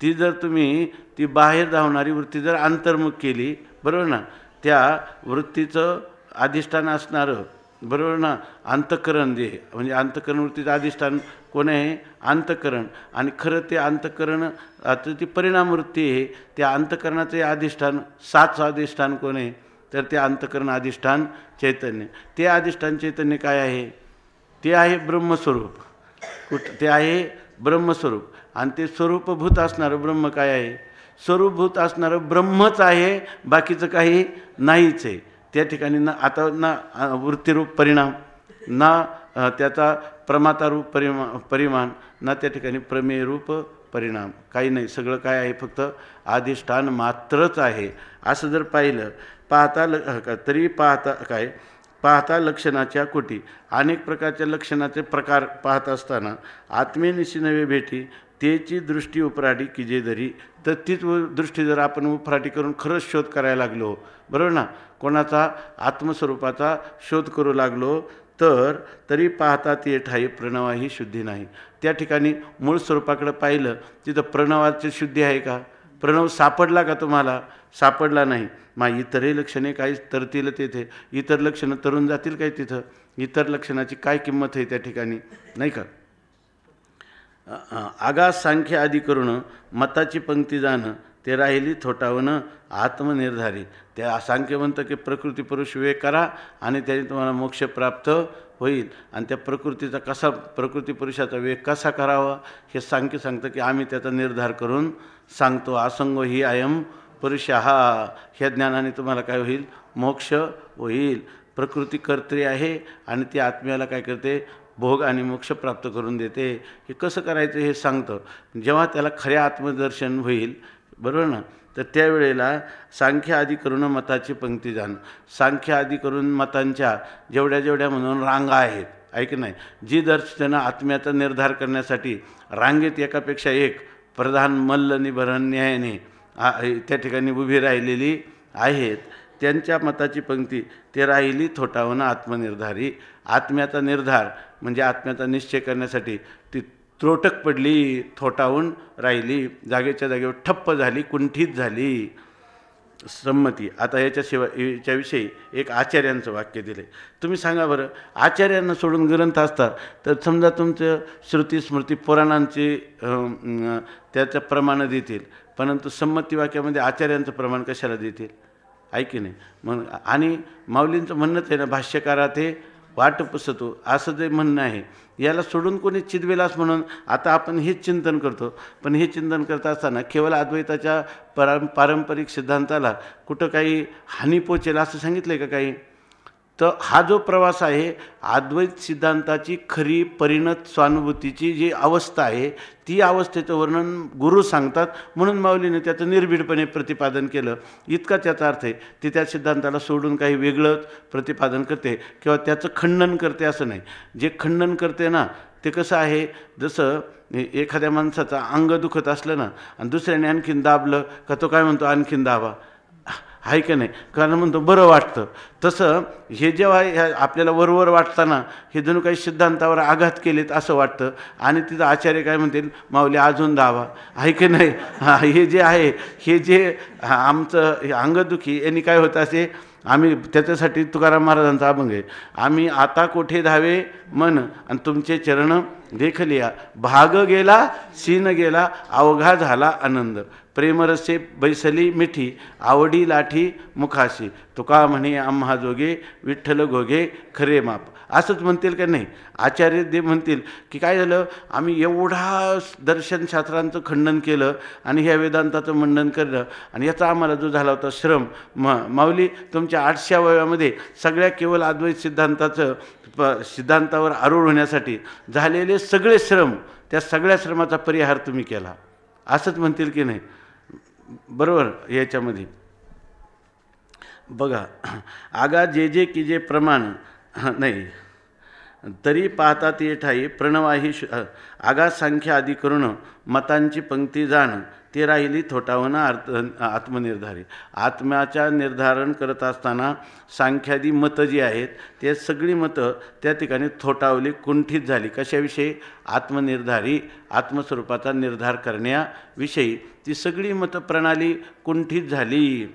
ती जर तुम्ही ती बाहेर धावणारी वृत्ती जर अंतर्मुख केली, बरोबर ना, त्या वृत्तीचं अधिष्ठान असणारं, बरोबर ना, अंतःकरण जे म्हणजे अंतःकरण वृत्तीचं अधिष्ठान कोण आहे, अंतःकरण. आणि खरं ते अंतःकरण आता ती परिणाम वृत्ती आहे, त्या अंतःकरणाचे अधिष्ठान सात अधिष्ठान कोण आहे, तर ते अंतःकरण अधिष्ठान चैतन्य. ते अधिष्ठान चैतन्य काय आहे, ते आहे ब्रह्मस्वरूप. ते आहे ब्रह्मस्वरूप. आणि ते स्वरूपभूत असणारं ब्रह्म काय आहे, स्वरूपभूत असणारं ब्रह्मच आहे, बाकीचं काही नाहीच आहे. त्या ठिकाणी ना आता ना वृत्तीरूप परिणाम, ना त्याचा प्रमातारूप परिमाण, ना त्या ठिकाणी प्रमेयरूप परिणाम, काही नाही. सगळं काय आहे, फक्त अधिष्ठान मात्रच आहे. असं जर पाहिलं, पाहता तरी पाहता काय पाहता लक्षणाच्या कोटी. अनेक प्रकारच्या लक्षणाचे प्रकार पाहत असताना आत्मेनिशी नवे भेटी तेची दृष्टी उपराटी की जे धरी. तर तीच दृष्टी जर आपण उपराटी करून खरंच शोध करायला लागलो, बरोबर ना, कोणाचा आत्मस्वरूपाचा शोध करू लागलो, तर तरी पाहता ते ठाई प्रणवाही शुद्धी नाही. त्या ठिकाणी मूळ स्वरूपाकडे पाहिलं तिथं प्रणवाची शुद्धी आहे का? प्रणव सापडला का तुम्हाला? सापडला नाही. मग इतरही लक्षणे काही तरतील तेथे, इतर लक्षणं तरून जातील काय तिथं? इतर लक्षणाची काय किंमत आहे त्या ठिकाणी, नाही का? आगास सांख्य आदी करून मताची पंक्ती जाणं ते राहिली थोटावणं आत्मनिर्धारी. त्या सांख्य म्हणतं की प्रकृती पुरुष विवेक करा आणि त्याने तुम्हाला मोक्ष प्राप्त होईल. आणि त्या प्रकृतीचा कसा, प्रकृती पुरुषाचा विवेक कसा करावा हे सांख्य सांगतं की आम्ही त्याचा निर्धार करून सांगतो. असंगो ही अयम पुरुष हा, ह्या ज्ञानाने तुम्हाला काय होईल? मोक्ष होईल. प्रकृती कर्त्री आहे आणि ती आत्म्याला काय करते? भोग आणि मोक्ष प्राप्त करून देते. हे कसं करायचं हे सांगतं. जेव्हा त्याला खऱ्या आत्मदर्शन होईल, बरोबर ना, तर त्यावेळेला सांख्य आदी करून मताची पंक्ती जाणं. सांख्य आदी करून मतांच्या जेवढ्या जेवढ्या म्हणून रांगा आहेत, ऐक नाही, जी दर्शनं आत्म्याचा निर्धार करण्यासाठी रांगेत एकापेक्षा एक प्रधान मल्ल निभरण न्यायाने त्या ठिकाणी उभी राहिलेली आहेत, त्यांच्या मताची पंक्ती ते राहिली थोटावणं आत्मनिर्धारी. आत्म्याचा निर्धार म्हणजे आत्म्याचा निश्चय करण्यासाठी ती त्रोटक पडली, थोटावून राहिली, जागेच्या जागेवर ठप्प झाली, कुंठित झाली संमती. आता याच्याविषयी एक आचार्यांचं वाक्य दिले. तुम्ही सांगा बरं, आचार्यांना सोडून ग्रंथ असतात तर समजा तुमचं श्रुती स्मृती पुराणांची त्याचं प्रमाण देतील, परंतु संमती वाक्यामध्ये आचार्यांचं प्रमाण कशाला देतील? ऐकी नाही. मग आणि माऊलींचं म्हणणंच आहे ना, भाष्यकारा ते वाट पुसतो असं जे म्हणणं आहे, याला सोडून कोणी चिद्विलास म्हणून आता आपण हेच चिंतन करतो. पण हे चिंतन करत असताना केवळ अद्वैताच्या पारंपरिक सिद्धांताला कुठं काही हानी पोचेल असं सांगितलं आहे का काही? तर हा जो प्रवास आहे, अद्वैत सिद्धांताची खरी परिणत स्वानुभूतीची जी अवस्था आहे, ती अवस्थेचं वर्णन गुरु सांगतात. म्हणून माऊलीने त्याचं निर्भीडपणे प्रतिपादन केलं. इतका त्याचा अर्थ आहे. ती त्या सिद्धांताला सोडून काही वेगळंच प्रतिपादन करते किंवा त्याचं खंडन करते असं नाही. जे खंडन करते ना, ते कसं आहे, जसं एखाद्या माणसाचं अंग दुखत असलं ना आणि दुसऱ्याने आणखीन दाबलं का तो काय म्हणतो? आणखीन दाबा, आहे का नाही? कारण म्हणतो बरं वाटतं. तसं हे जेव्हा आपल्याला वरवर वाटताना हे जणू काही सिद्धांतावर आघात केलेत असं वाटतं. आणि तिथं आचार्य काय म्हणतील? माऊली अजून दावा, आहे की नाही? हे जे आहे, हे जे आमचं अंगदुखी यांनी काय होतं असे, आम्ही त्याच्यासाठी तुकाराम महाराजांचा अभंग आहे, आम्ही आता कोठे धावे मन आणि तुमचे चरण देखलिया, भाग गेला सीन गेला अवघा झाला आनंद, प्रेमरसे बैसली मिठी आवडी लाठी मुखाशी, तुका म्हणे आम्हा जोगे विठ्ठल घोगे खरे माप. असंच म्हणतील का नाही? आचार्य देव म्हणतील की काय झालं, आम्ही एवढा दर्शनशास्त्रांचं खंडन केलं आणि ह्या वेदांताचं मंडन केलं आणि याचा आम्हाला जो झाला होता श्रम, माऊली तुमच्या 800व्या वयामध्ये सगळ्या केवळ अद्वैत सिद्धांतावर आरूढ होण्यासाठी झालेले सगळे श्रम, त्या सगळ्या श्रमाचा परिहार तुम्ही केला, असंच म्हणतील की नाही? बरोबर. याच्यामध्ये बघा, आगा जे जे की जे प्रमाण नाही तरी पाहता ते ठाई प्रणवाही आगा सांख्य आदी करून मतांची पंक्ती जाण ते राहिली थोटावणं आत्मनिर्धारी. आत्म्याच्या निर्धारण करत असताना सांख्यादी मतं जी आहेत ते सगळी मतं त्या ठिकाणी थोटावली, कुंठित झाली. कशाविषयी? आत्मनिर्धारी, आत्मस्वरूपाचा निर्धार करण्याविषयी ती सगळी मतं प्रणाली कुंठित झाली.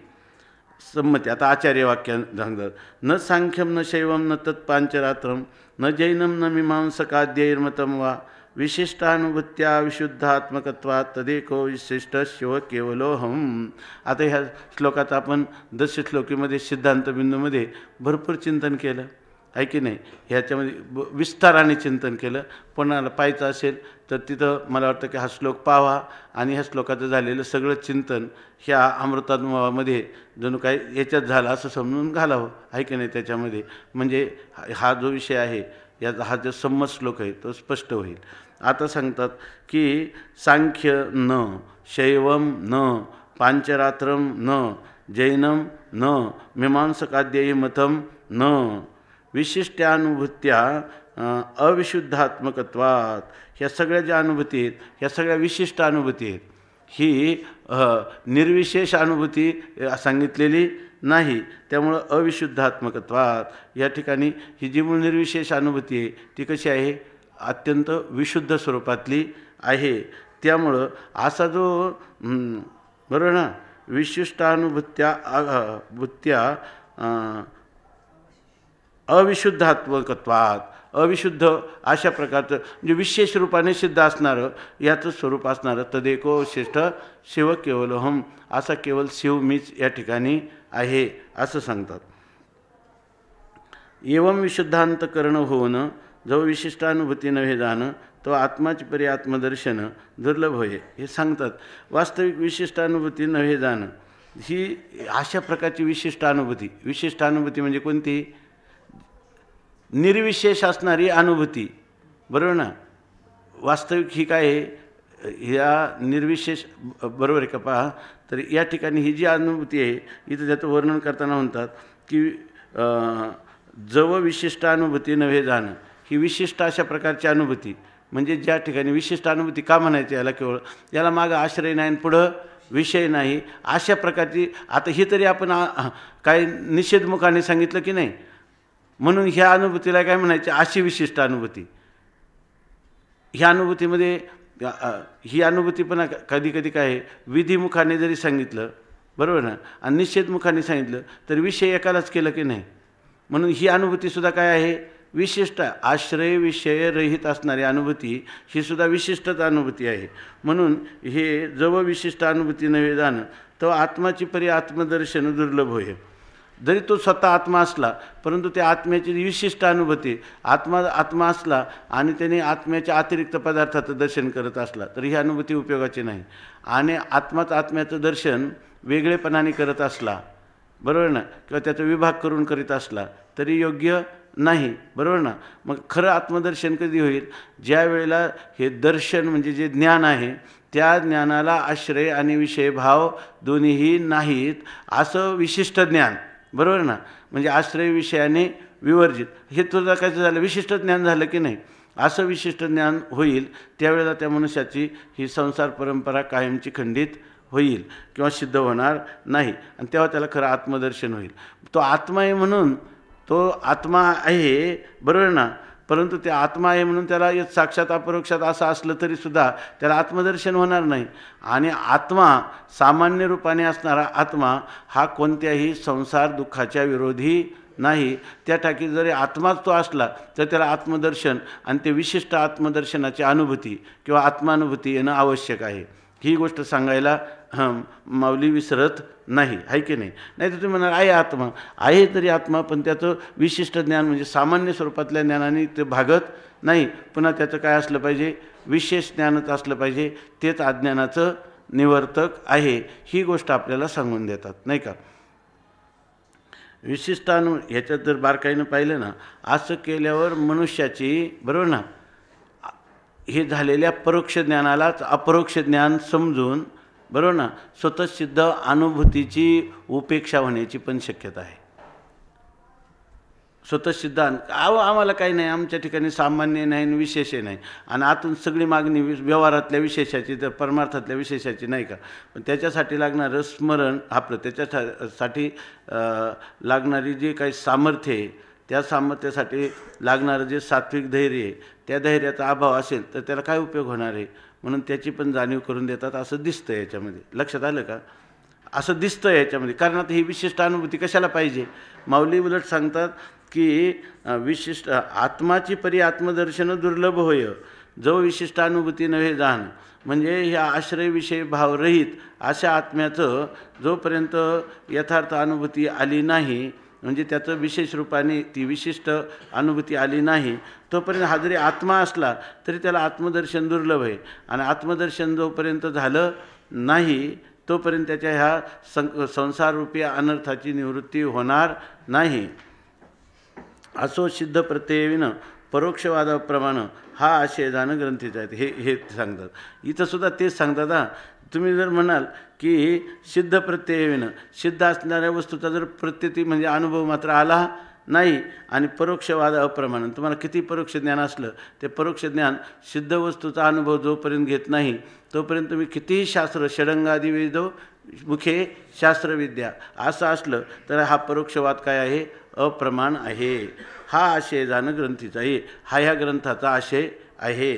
संमती. आता आचार्य वाक्य सांगतात, न सांख्यम न शैवम न तत्पांचरात्रम न जैनम न मीमांसकाद्यैर्मतम वा विशिष्टानुभूत्या विशुद्धात्मकत्वात तदेको विशिष्ट शिव केवलोहम. आता ह्या श्लोकात आपण 10 श्लोकीमध्ये सिद्धांत बिंदूमध्ये भरपूर चिंतन केलं, आहे की नाही? ह्याच्यामध्ये विस्ताराने चिंतन केलं. कोणाला पाहायचं असेल तर तिथं मला वाटतं की हा श्लोक पाहावा आणि ह्या श्लोकाचं झालेलं सगळं चिंतन ह्या अमृतानुभवामध्ये जणू काय याच्यात झालं असं समजून घालावं, आहे की नाही? त्याच्यामध्ये म्हणजे हा जो विषय आहे, याचा हा जो संमत श्लोक आहे तो स्पष्ट होईल. आता सांगतात की सांख्य न शैवम न पांचरात्रम न जैनम न मीमांसकाद्यैर्मतम न विशिष्ट्यानुभूत्या अविशुद्धात्मकत्वात. ह्या सगळ्या ज्या अनुभूती आहेत, ह्या सगळ्या विशिष्ट अनुभूती आहेत. ही निर्विशेष अनुभूती सांगितलेली नाही. त्यामुळं अविशुद्धात्मकत्वात या ठिकाणी ही जी मूळ निर्विशेष अनुभूती आहे ती कशी आहे? अत्यंत विशुद्ध स्वरूपातली आहे. त्यामुळं असा जो बरोबर ना, विशिष्टानुभूत्या अविशुद्धात्मकत्वात, अविशुद्ध अशा प्रकारचं म्हणजे विशेष रूपाने सिद्ध असणारं याचं स्वरूप असणारं तदेको श्रेष्ठ शिव केवलोहम, असा केवळ शिव मीच या ठिकाणी आहे असं सांगतात. एवं विशुद्धांतकरण होऊन जो विशिष्टानुभूती नव्हे जाणं तो आत्माची परी आत्मदर्शन दुर्लभ होय हे सांगतात. वास्तविक विशिष्टानुभूती नव्हे जाणं ही अशा प्रकारची विशिष्ट अनुभूती म्हणजे कोणती? निर्विशेष असणारी अनुभूती, बरोबर ना. वास्तविक ही काय आहे? ह्या निर्विशेष बरोबर आहे का? पहा, तर या ठिकाणी ही जी अनुभूती आहे इथं त्याचं वर्णन करताना म्हणतात की जव विशिष्ट अनुभूती नव्हे जाणं, ही विशिष्ट अशा प्रकारची अनुभूती म्हणजे ज्या ठिकाणी विशिष्ट अनुभूती का म्हणायची याला? केवळ याला मागं आश्रय नाही, पुढं विषय नाही, अशा प्रकारची. आता ही तरी आपण काय निषेधमुखाने सांगितलं की नाही, म्हणून ह्या अनुभूतीला काय म्हणायचे? अशी विशिष्ट अनुभूती. ह्या अनुभूतीमध्ये ही अनुभूती पण कधी कधी काय आहे, विधिमुखाने जरी सांगितलं, बरोबर ना, आणि निषेधमुखाने सांगितलं तर विषय एकालाच केलं की नाही. म्हणून ही अनुभूतीसुद्धा काय आहे? विशिष्ट, आश्रय विषय रहित असणारी अनुभूती ही सुद्धा विशिष्टच अनुभूती आहे. म्हणून हे जव विशिष्ट अनुभूती नव्हे जाणं तो आत्माची परी आत्मदर्शन दुर्लभ होय. जरी तो स्वतः आत्मा असला परंतु त्या आत्म्याची विशिष्ट अनुभूती, आत्मा असला आणि त्याने आत्म्याच्या अतिरिक्त पदार्थाचं दर्शन करत असला तर ही अनुभूती उपयोगाची नाही. आणि आत्म्याचं दर्शन वेगळेपणाने करत असला, बरोबर ना, किंवा त्याचा विभाग करून करीत असला तरी योग्य नाही, बरोबर ना. मग खरं आत्मदर्शन कधी होईल? ज्या वेळेला हे दर्शन म्हणजे जे ज्ञान आहे त्या ज्ञानाला आश्रय आणि विषय भाव दोन्हीही नाहीत असं विशिष्ट ज्ञान, बरोबर ना. म्हणजे आश्रय विषयाने विवर्जित हे तुझं काय झालं? विशिष्ट ज्ञान झालं की नाही? असं विशिष्ट ज्ञान होईल त्यावेळेला त्या मनुष्याची ही संसार परंपरा कायमची खंडित होईल किंवा सिद्ध होणार नाही. आणि तेव्हा त्याला खरं आत्मदर्शन होईल. तो आत्मा आहे म्हणून तो आत्मा आहे, बरोबर ना, परंतु ते आत्मा आहे म्हणून त्याला साक्षात अपरोक्षात असं असलं तरीसुद्धा त्याला आत्मदर्शन होणार नाही. आणि आत्मा सामान्य रूपाने असणारा आत्मा हा कोणत्याही संसार दुःखाच्या विरोधी नाही. त्या ठाकी जरी आत्माच तो असला तर त्याला आत्मदर्शन आणि ते विशिष्ट आत्मदर्शनाची अनुभूती किंवा आत्मानुभूती येणं आवश्यक आहे. ही गोष्ट सांगायला माऊली विसरत नाही, आहे की नाही. नाही तर तुम्ही म्हणाल आहे आत्मा आहे, तरी आत्मा पण त्याचं विशिष्ट ज्ञान म्हणजे सामान्य स्वरूपातल्या ज्ञानाने ते भागत नाही. पुन्हा त्याचं काय असलं पाहिजे? विशेष ज्ञानच असलं पाहिजे. तेच अज्ञानाचं निवर्तक आहे. ही गोष्ट आपल्याला सांगून देतात, नाही का. विशिष्टानु ह्याच्यात जर बारकाईनं पाहिलं ना, असं केल्यावर मनुष्याची, बरोबर ना, हे झालेल्या परोक्ष ज्ञानालाच अपरोक्ष ज्ञान समजून, बरोबर ना, स्वतःसिद्ध अनुभूतीची उपेक्षा होण्याची पण शक्यता आहे. स्वतःसिद्ध आम्हाला काही नाही, आमच्या ठिकाणी सामान्य नाही आणि विशेष नाही, आणि आतून सगळी मागणी व्यवहारातल्या विशेषाची तर परमार्थातल्या विशेषाची नाही का. पण त्याच्यासाठी लागणारं स्मरण आपलं, त्याच्यासाठी लागणारी जी काही सामर्थ्य आहे त्या सामर्थ्यासाठी लागणारं जे सात्विक धैर्य आहे त्या धैर्याचा अभाव असेल तर त्याला काय उपयोग होणार आहे. म्हणून त्याची पण जाणीव करून देतात असं दिसतं याच्यामध्ये. लक्षात आलं का? असं दिसतं याच्यामध्ये. कारण आता ही विशिष्ट अनुभूती कशाला पाहिजे? माऊली उलट सांगतात की विशिष्ट आत्माची परी आत्मदर्शन दुर्लभ होय, जो विशिष्ट अनुभूती नव्हे जाण. म्हणजे ह्या आश्रयविषयी भावरहित अशा आत्म्याचं जोपर्यंत यथार्थ अनुभूती आली नाही, म्हणजे त्याचं विशेष रूपाने ती विशिष्ट अनुभूती आली नाही, तोपर्यंत हा जरी आत्मा असला तरी त्याला आत्मदर्शन दुर्लभ आहे. आणि आत्मदर्शन जोपर्यंत झालं नाही तोपर्यंत त्याच्या ह्या संसाररूपी अनर्थाची निवृत्ती होणार नाही. असो सिद्ध प्रत्ययविन परोक्षवादाप्रमाणे हा आशय जाणं ग्रंथीचा आहे. हे सांगतात इथं सुद्धा तेच सांगतात. हां, तुम्ही जर म्हणाल की सिद्ध प्रत्ययविन, सिद्ध असणाऱ्या वस्तूचा जर प्रत्यती म्हणजे अनुभव मात्र आला नाही आणि परोक्षवाद अप्रमाण. तुम्हाला किती परोक्ष ज्ञान असलं ते परोक्ष ज्ञान सिद्ध वस्तूचा अनुभव जोपर्यंत घेत नाही तोपर्यंत तुम्ही कितीही शास्त्र षडंगादी वेदो मुखे शास्त्रविद्या असं असलं तर हा परोक्षवाद काय आहे? अप्रमाण आहे. हा आशय जाणं ग्रंथीचा आहे. हा ह्या ग्रंथाचा आशय आहे.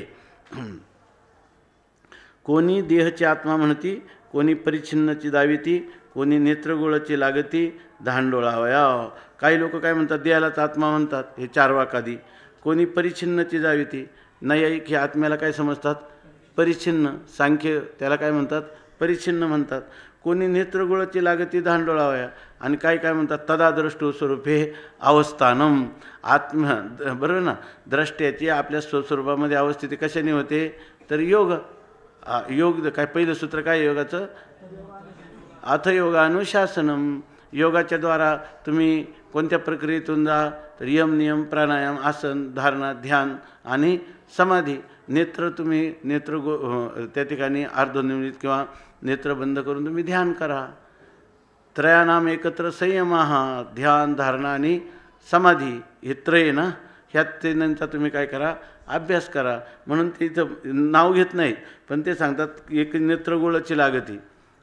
कोणी देहची आत्मा म्हणती, कोणी परिच्छिन्नची दाविती, कोणी नेत्रगोळाची लागती धांडोळावया. काही लोक काय म्हणतात? देहालाच आत्मा म्हणतात, हे चार्वाकादी. कोणी परिच्छिन्नची दाविती. नैयायिक हे आत्म्याला काय समजतात? परिच्छिन्न. सांख्य त्याला काय म्हणतात? परिच्छिन्न म्हणतात. कोणी नेत्रगोळाची लागती धांडोळावया. आणि काय म्हणतात? तदाद्रष्टो स्वरूपे अवस्थानम. आत्मा बरोबर ना, द्रष्ट्याची आपल्या स्वस्वरूपामध्ये अवस्थिती कशाने होते? तर योग. योग काय पहिलं सूत्र काय योगाचं? अथयोगानुशासनम. योगाच्या द्वारा तुम्ही कोणत्या प्रक्रियेतून जा? तर यम नियम प्राणायाम आसन धारणा ध्यान आणि समाधी. नेत्र तुम्ही त्या ठिकाणी अर्धनिमित किंवा नेत्र बंद करून तुम्ही ध्यान करा. त्रयानाम एकत्र संयमाहा. ध्यान धारणा आणि समाधी हे त्रय ना, ह्या तीनचा तुम्ही काय करा? अभ्यास करा. म्हणून ते इथं नाव घेत नाहीत पण ते सांगतात एक नेत्रगोळाची लागती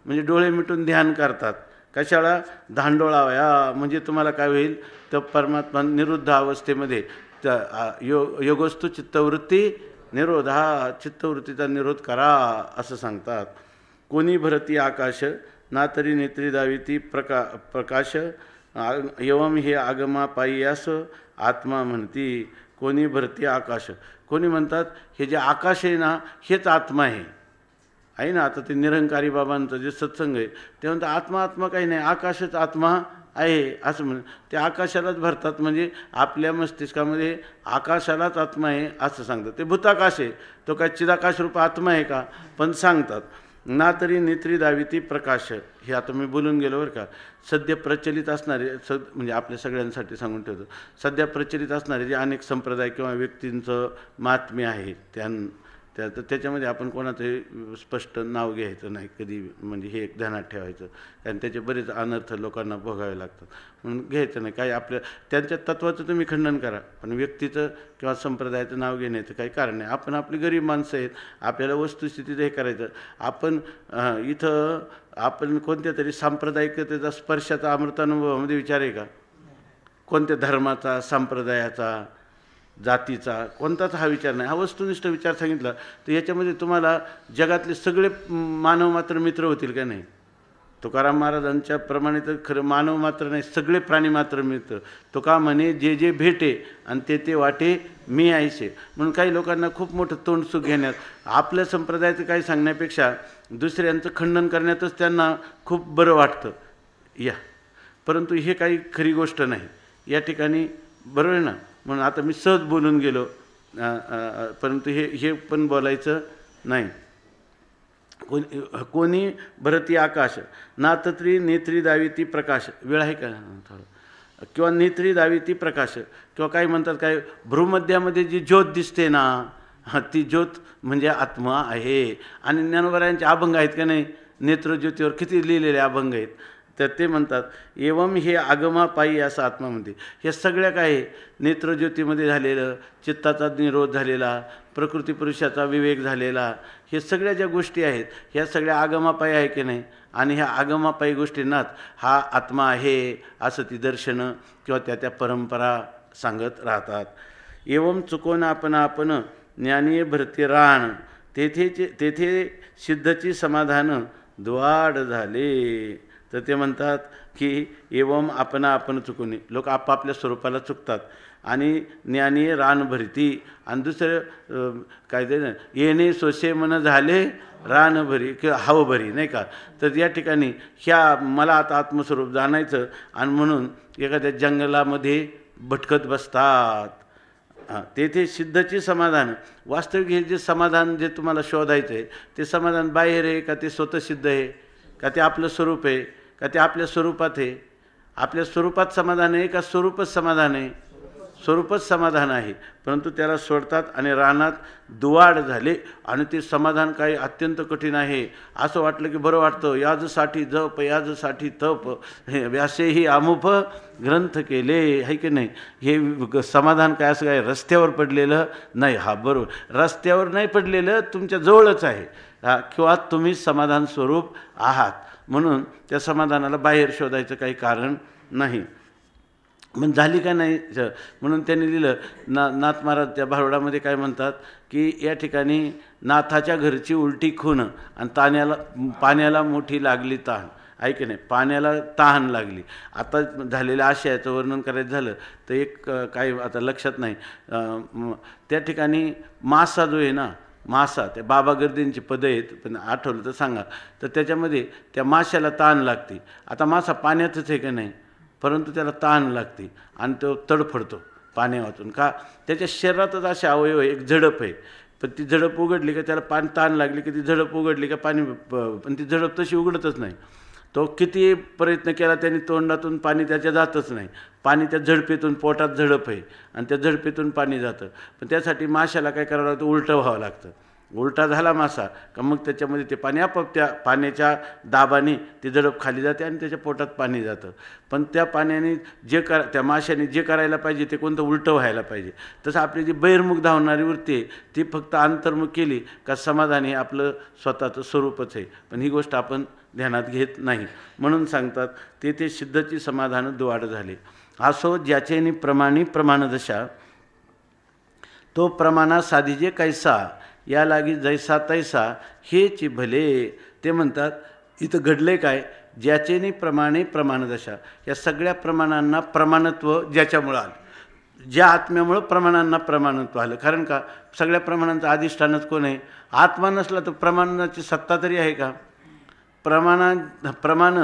म्हणजे डोळे मिटून ध्यान करतात. कशाला? धांडोळावया. म्हणजे तुम्हाला काय होईल? तर परमात्मा निरुद्ध अवस्थेमध्ये योगस्तु चित्तवृत्ती निरोध. हा चित्तवृत्तीचा निरोध करा असं सांगतात. कोणी भरती आकाश ना तरी नेत्री दाविती प्रकाश एवम हे आगमा पाय्यास आत्मा म्हणती. कोणी भरती आकाश. कोणी म्हणतात हे जे आकाश आहे ना हेच आत्मा आहे ना. आता ते निरंकारी बाबांचं जे सत्संग आहे ते म्हणतात आत्मा काही नाही, आकाशच आत्मा आहे असं म्हण. ते आकाशालाच भरतात म्हणजे आपल्या मस्तिष्कामध्ये आकाशालाच आत्मा आहे असं सांगतात. ते भूताकाश आहे, तो काय चिदाकाश रूप आत्मा आहे का? पण सांगतात ना तरी नेत्री दाविती प्रकाश. हे आता मी बोलून गेलो बरं का. सध्या प्रचलित असणारे म्हणजे आपल्या सगळ्यांसाठी सांगून ठेवतो, सध्या प्रचलित असणारे जे अनेक संप्रदाय किंवा व्यक्तींचं महात्म्य आहे त्याच्यामध्ये आपण कोणाचंही स्पष्ट नाव घ्यायचं नाही कधी. म्हणजे हे एक ध्यानात ठेवायचं कारण त्याचे बरेच अनर्थ लोकांना भोगावे लागतात. म्हणून घ्यायचं नाही. काही आपल्या त्यांच्या तत्त्वाचं तुम्ही खंडन करा पण व्यक्तीचं किंवा संप्रदायाचं नाव घेण्याचं काही कारण नाही. आपण आपली गरीब माणसं आहेत, आपल्याला वस्तुस्थितीचं हे करायचं. आपण कोणत्या तरी सांप्रदायिकतेचा स्पर्शाचा अमृतानुभवामध्ये विचार आहे का? कोणत्या धर्माचा, संप्रदायाचा, जातीचा कोणताच हा विचार नाही. हा वस्तुनिष्ठ विचार सांगितला तर याच्यामध्ये तुम्हाला जगातले सगळे मानव मात्र मित्र होतील का नाही? तुकाराम महाराजांच्या प्रमाणे तर खरं मानव मात्र नाही, सगळे प्राणी मात्र मित्र. तुका म्हणे जे जे भेटे आणि ते वाटे मी आयसे. म्हणून काही लोकांना खूप मोठं तोंडसुख घेण्यात, आपल्या संप्रदायाचं काही सांगण्यापेक्षा दुसऱ्यांचं खंडन करण्यातच त्यांना खूप बरं वाटतं परंतु हे काही खरी गोष्ट नाही या ठिकाणी. बरोबर आहे ना? म्हणून आता मी सहज बोलून गेलो परंतु हे पण बोलायचं नाही. कोणी भरती आकाश ना तत्री नेत्री दाविती प्रकाश. वेळ आहे का थोडं? किंवा नेत्री दाविती प्रकाश किंवा काही म्हणतात काय भ्रूमध्यामध्ये जी ज्योत दिसते ना ती ज्योत म्हणजे आत्मा आहे. आणि ज्ञानोबरायांचे अभंग आहेत का नाही? नेत्रज्योतीवर किती लिहिलेले अभंग आहेत. तर ते म्हणतात एवम हे आगमा पायी असं आत्मा म्हणते. हे सगळ्या काय नेत्रज्योतीमध्ये झालेलं, चित्ताचा निरोध झालेला, प्रकृती पुरुषाचा विवेक झालेला, हे सगळ्या ज्या गोष्टी आहेत ह्या सगळ्या आगमापायी आहे की नाही? आणि ह्या आगमापायी गोष्टींनाच हा आत्मा आहे असं ती दर्शनं किंवा त्या परंपरा सांगत राहतात. एवम चुकवून आपण ज्ञानीय भरती राण तेथे सिद्धची समाधान द्वाड झाले. तर ते म्हणतात की एवम आपण चुकून लोक आपापल्या स्वरूपाला चुकतात आणि ज्ञानी रान भरती. आणि दुसरं काय ते येणे सोशे मन झाले रान भरी किंवा हवं भरी नाही का? तर या ठिकाणी मला आता आत्मस्वरूप जाणायचं आणि म्हणून एखाद्या जंगलामध्ये भटकत बसतात. तेथे सिद्धची समाधान. वास्तविक हे जे समाधान जे तुम्हाला शोधायचं आहे ते समाधान बाहेर आहे का ते स्वतः सिद्ध आहे का ते आपलं स्वरूप आहे का ते आपल्या स्वरूपात आहे? आपल्या स्वरूपात समाधान आहे का स्वरूपच समाधान आहे? स्वरूपच समाधान आहे, परंतु त्याला सोडतात आणि रानात दुवाड झाले आणि ते समाधान काही अत्यंत कठीण आहे. असं वाटलं की बरं वाटतं, याजसाठी जप याजसाठी तप, हे व्यासेही अमुप ग्रंथ केले, आहे की नाही. हे समाधान काय असं काय रस्त्यावर पडलेलं नाही. हा बरोबर, रस्त्यावर नाही पडलेलं, तुमच्या जवळच आहे. किंवा तुम्ही समाधान स्वरूप आहात, म्हणून त्या समाधानाला बाहेर शोधायचं काही कारण नाही. मग झाली का नाही, म्हणून त्यांनी लिहिलं. नाथ महाराज त्या भारुडामध्ये काय म्हणतात की या ठिकाणी नाथाच्या घरची उलटी खून आणि पाण्याला मोठी लागली तहान, आहे की नाही. पाण्याला तहान लागली. आता झालेल्या आशयाचं वर्णन करायचं झालं तर एक काही आता लक्षात नाही, त्या ठिकाणी मासा जो आहे ना, मासा, त्या बाबा गर्दींची पदं आहेत, पण आठवलं तर सांगा. तर त्याच्यामध्ये त्या माशाला तहान लागते. आता मासा पाण्यातच आहे का नाही, परंतु त्याला तहान लागते आणि तो तडफडतो पाण्या वाचून. का? त्याच्या शरीरातच असे अवयव आहे, एक झडप आहे, पण ती झडप उघडली का त्याला तहान लागली की ती झडप उघडली का पाणी, पण ती झडप तशी उघडतच नाही. तो किती प्रयत्न केला त्यांनी, तोंडातून पाणी त्याच्या जातच नाही. पाणी त्या झडपेतून, पोटात झडप आहे आणि त्या झडपेतून पाणी जातं. पण त्यासाठी माशाला काय करावं लागतं, उलटं व्हावं लागतं. उलटा झाला मासा का मग त्याच्यामध्ये ते पाणी आपोआप त्या पाण्याच्या दाबाने ती झडप खाली जाते आणि त्याच्या पोटात पाणी जातं. पण त्या पाण्याने त्या माशाने जे करायला पाहिजे ते कोणतं, उलटं व्हायला पाहिजे. तसं आपली जी बहिर्मुख धावणारी वृत्ती आहे ती फक्त अंतर्मुख केली का समाधान हे आपलं स्वतःचं स्वरूपच आहे. पण ही गोष्ट आपण ध्यानात घेत नाही, म्हणून सांगतात ते सिद्धची समाधान दुवाड झाले. असो ज्याचेनी प्रमाणी प्रमाणदशा, तो प्रमाणा साधिजे कैसा, या लागी जैसा तैसा हेची भले. ते म्हणतात इथं घडले काय, ज्याचेनी प्रमाणे प्रमाणदशा, या सगळ्या प्रमाणांना प्रमाणत्व ज्याच्यामुळं आलं, ज्या आत्म्यामुळं प्रमाणांना प्रमाणत्व आलं. कारण का, सगळ्या प्रमाणांचं अधिष्ठानच कोण आहे, आत्मा. नसला तर प्रमाणाची सत्ता तरी आहे का. प्रमाण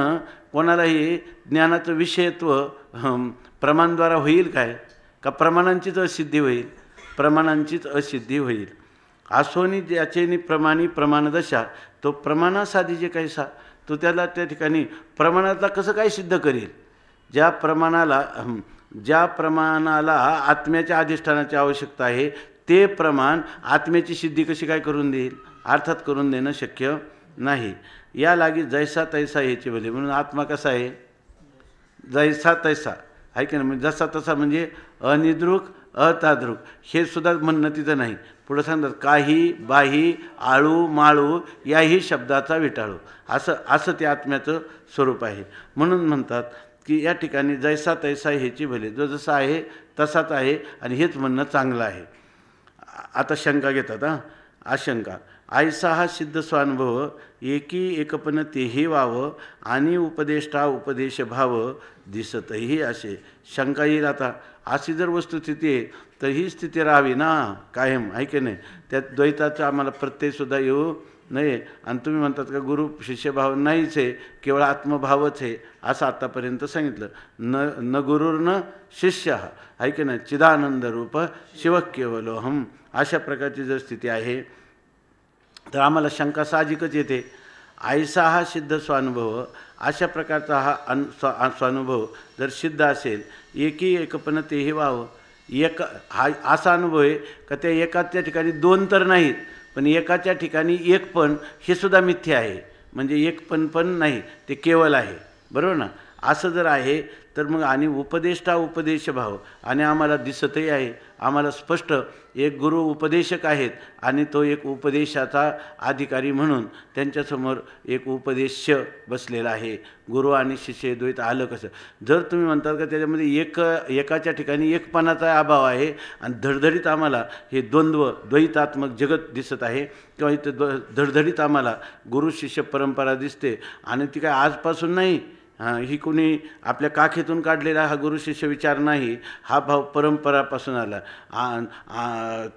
कोणालाही ज्ञानाचं विषयत्व प्रमाणद्वारा होईल काय, का प्रमाणांचीच असिद्धी होईल, प्रमाणांचीच असिद्धी होईल. आसोनी ज्याचेनी प्रमाणी प्रमाणदशा, तो प्रमाणासाधी कैसा, तो त्याला त्या ठिकाणी प्रमाणाला कसं काय सिद्ध करेल. ज्या प्रमाणाला आत्म्याच्या अधिष्ठानाची आवश्यकता आहे, ते प्रमाण आत्म्याची सिद्धी कशी काय करून देईल, अर्थात करून देणं शक्य नाही. या लागी जैसा तैसा ह्याची भले. म्हणून आत्मा कसा आहे, जैसा तैसा, आहे की नाही. म्हणजे जसा तसा म्हणजे अनिद्रुक अताद्रुक, हे सुद्धा म्हणणं तिथं नाही. पुढं सांगतात काही बाही आळू माळू याही शब्दाचा विटाळू, असं ते आत्म्याचं स्वरूप आहे. म्हणून म्हणतात की या ठिकाणी जैसा तैसा ह्याची भले, जो जसा आहे तसाच आहे आणि हेच म्हणणं चांगलं आहे. आता शंका घेतात. आशंका, आयसा हा सिद्ध स्वानुभव, एकी एकपण तेही वाव, आणि उपदेष्टा उपदेश भाव, दिसतही असे. शंका येईल आता, अशी जर वस्तुस्थिती आहे तर ही स्थिती राहावी ना कायम, आहे की नाही. त्यात द्वैताचा आम्हाला प्रत्ययसुद्धा येऊ नये. आणि तुम्ही म्हणतात का गुरु शिष्यभाव नाहीच आहे, केवळ आत्मभावच आहे, असं आत्तापर्यंत सांगितलं. न गुरुर न शिष्य, आहे की नाही. चिदानंद रूप शिव केवलोहम, अशा प्रकारची जर स्थिती आहे तर आम्हाला शंका साहजिकच येते. आयसा हा सिद्ध स्वानुभव, अशा प्रकारचा हा स्वानुभव जर सिद्ध असेल, एकी एकपण तेही व्हावं. हा असा अनुभव आहे का त्या एकाच्या ठिकाणी दोन तर नाहीत, पण एकाच्या ठिकाणी एक पण, हे सुद्धा मिथ्य आहे. म्हणजे एक पण नाही, ते केवळ आहे, बरोबर ना. असं जर आहे तर मग आणि उपदेष्टा उपदेश भाव, आणि आम्हाला दिसतही आहे, आम्हाला स्पष्ट एक गुरु उपदेशक आहेत आणि तो एक उपदेशाचा अधिकारी म्हणून त्यांच्यासमोर एक उपदेश्य बसलेला आहे. गुरु आणि शिष्य द्वैत आलं कसं. जर तुम्ही म्हणतात का त्याच्यामध्ये एकाच्या ठिकाणी एकपणाचा अभाव आहे आणि धडधडीत आम्हाला हे द्वैतात्मक जगत दिसत आहे, किंवा इथं धडधडीत आम्हाला गुरु शिष्य परंपरा दिसते, आणि ती काय आजपासून नाही, ही कोणी आपल्या काखेतून काढलेला हा गुरु शिष्य विचार नाही, हा भाव परंपरापासून आला.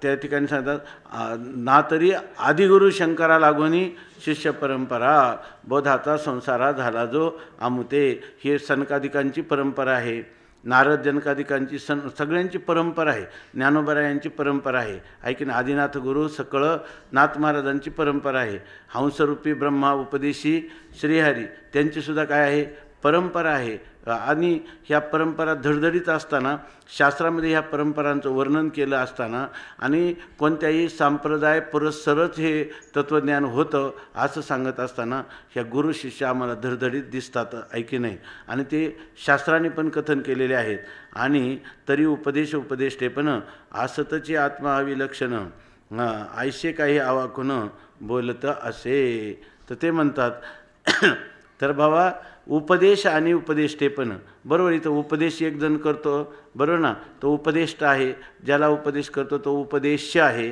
त्या ठिकाणी सांगतात ना तरी आदिगुरु शंकरा लागोनी शिष्य परंपरा, बोधाचा संसारा झाला जो आमुते. हे सनकादिकांची परंपरा आहे, नारद जनकादिकांची सगळ्यांची परंपरा आहे, ज्ञानोबरायांची परंपरा आहे, ऐकीन आदिनाथ गुरु सकळ नाथ महाराजांची परंपरा आहे. हंसरूपी ब्रह्मा उपदेशी श्रीहरी त्यांचीसुद्धा काय आहे, परंपरा आहे आणि ह्या परंपरा धडधडीत असताना शास्त्रामध्ये ह्या परंपरांचं वर्णन केलं असताना आणि कोणत्याही संप्रदाय पुरस्सरच हे तत्त्वज्ञान होतं असं सांगत असताना ह्या गुरु शिष्य आम्हाला धडधडीत दिसतात ऐकी नाही आणि ते शास्त्राने पण कथन केलेले आहेत. आणि तरी उपदेष्टेपण असतची आत्मा अविलक्षण ऐसे काही आवाकून बोलत असे. तर ते म्हणतात तर बाबा उपदेश आणि उपदेष्टेपण बरोबर. इथं उपदेश एक जण करतो बरोबर ना, तो उपदेष्ट आहे. ज्याला उपदेश करतो तो उपदेश्य आहे,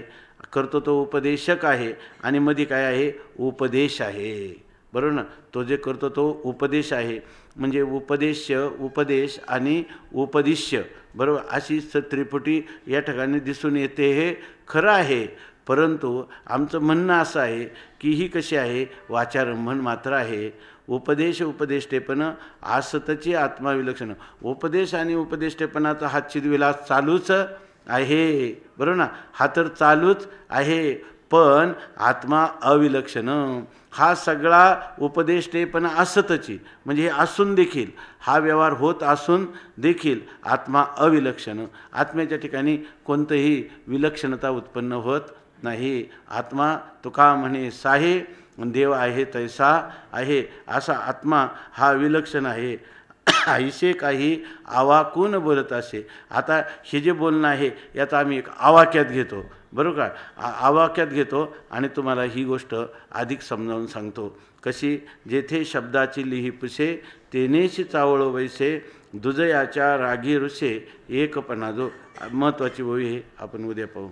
करतो तो उपदेशक आहे आणि मध्ये काय आहे उपदेश आहे बरोबर ना. तो जे करतो तो उपदेश आहे म्हणजे उपदेश्य उपदेश आणि उपदिश्य बरोबर अशी त्रिपुटी या ठिकाणी दिसून येते. हे खरं आहे परंतु आमचं म्हणणं असं आहे की ही कशी आहे वाचारंभण मात्र आहे. उपदेश उपदेष्टेपण आसतची आत्माविलक्षण. उपदेश आणि उपदेष्टेपणाचा हा चिदविलास चालूच आहे बरोबर ना. हा तर चालूच आहे पण आत्मा अविलक्षण. हा सगळा उपदेष्टेपण असतची म्हणजे हे असून देखील हा व्यवहार होत असून देखील आत्मा अविलक्षण. आत्म्याच्या ठिकाणी कोणतंही विलक्षणता उत्पन्न होत नाही. आत्मा तुका म्हणे साहे देव आहे तैसा आहे. असा आत्मा हा विलक्षण आहे. ऐसे काही आवाकून बोलत असे. आता हे जे बोलणं आहे याचा आम्ही एक आवाक्यात घेतो बरोबर का. आवाक्यात घेतो आणि तुम्हाला ही गोष्ट अधिक समजावून सांगतो कशी. जेथे शब्दाची लिही पुसे तेनेशी चावळ वैसे दुजयाच्या रागी रुसे एकपणा. जो महत्त्वाची ओवी आहे आपण उद्या पाहू.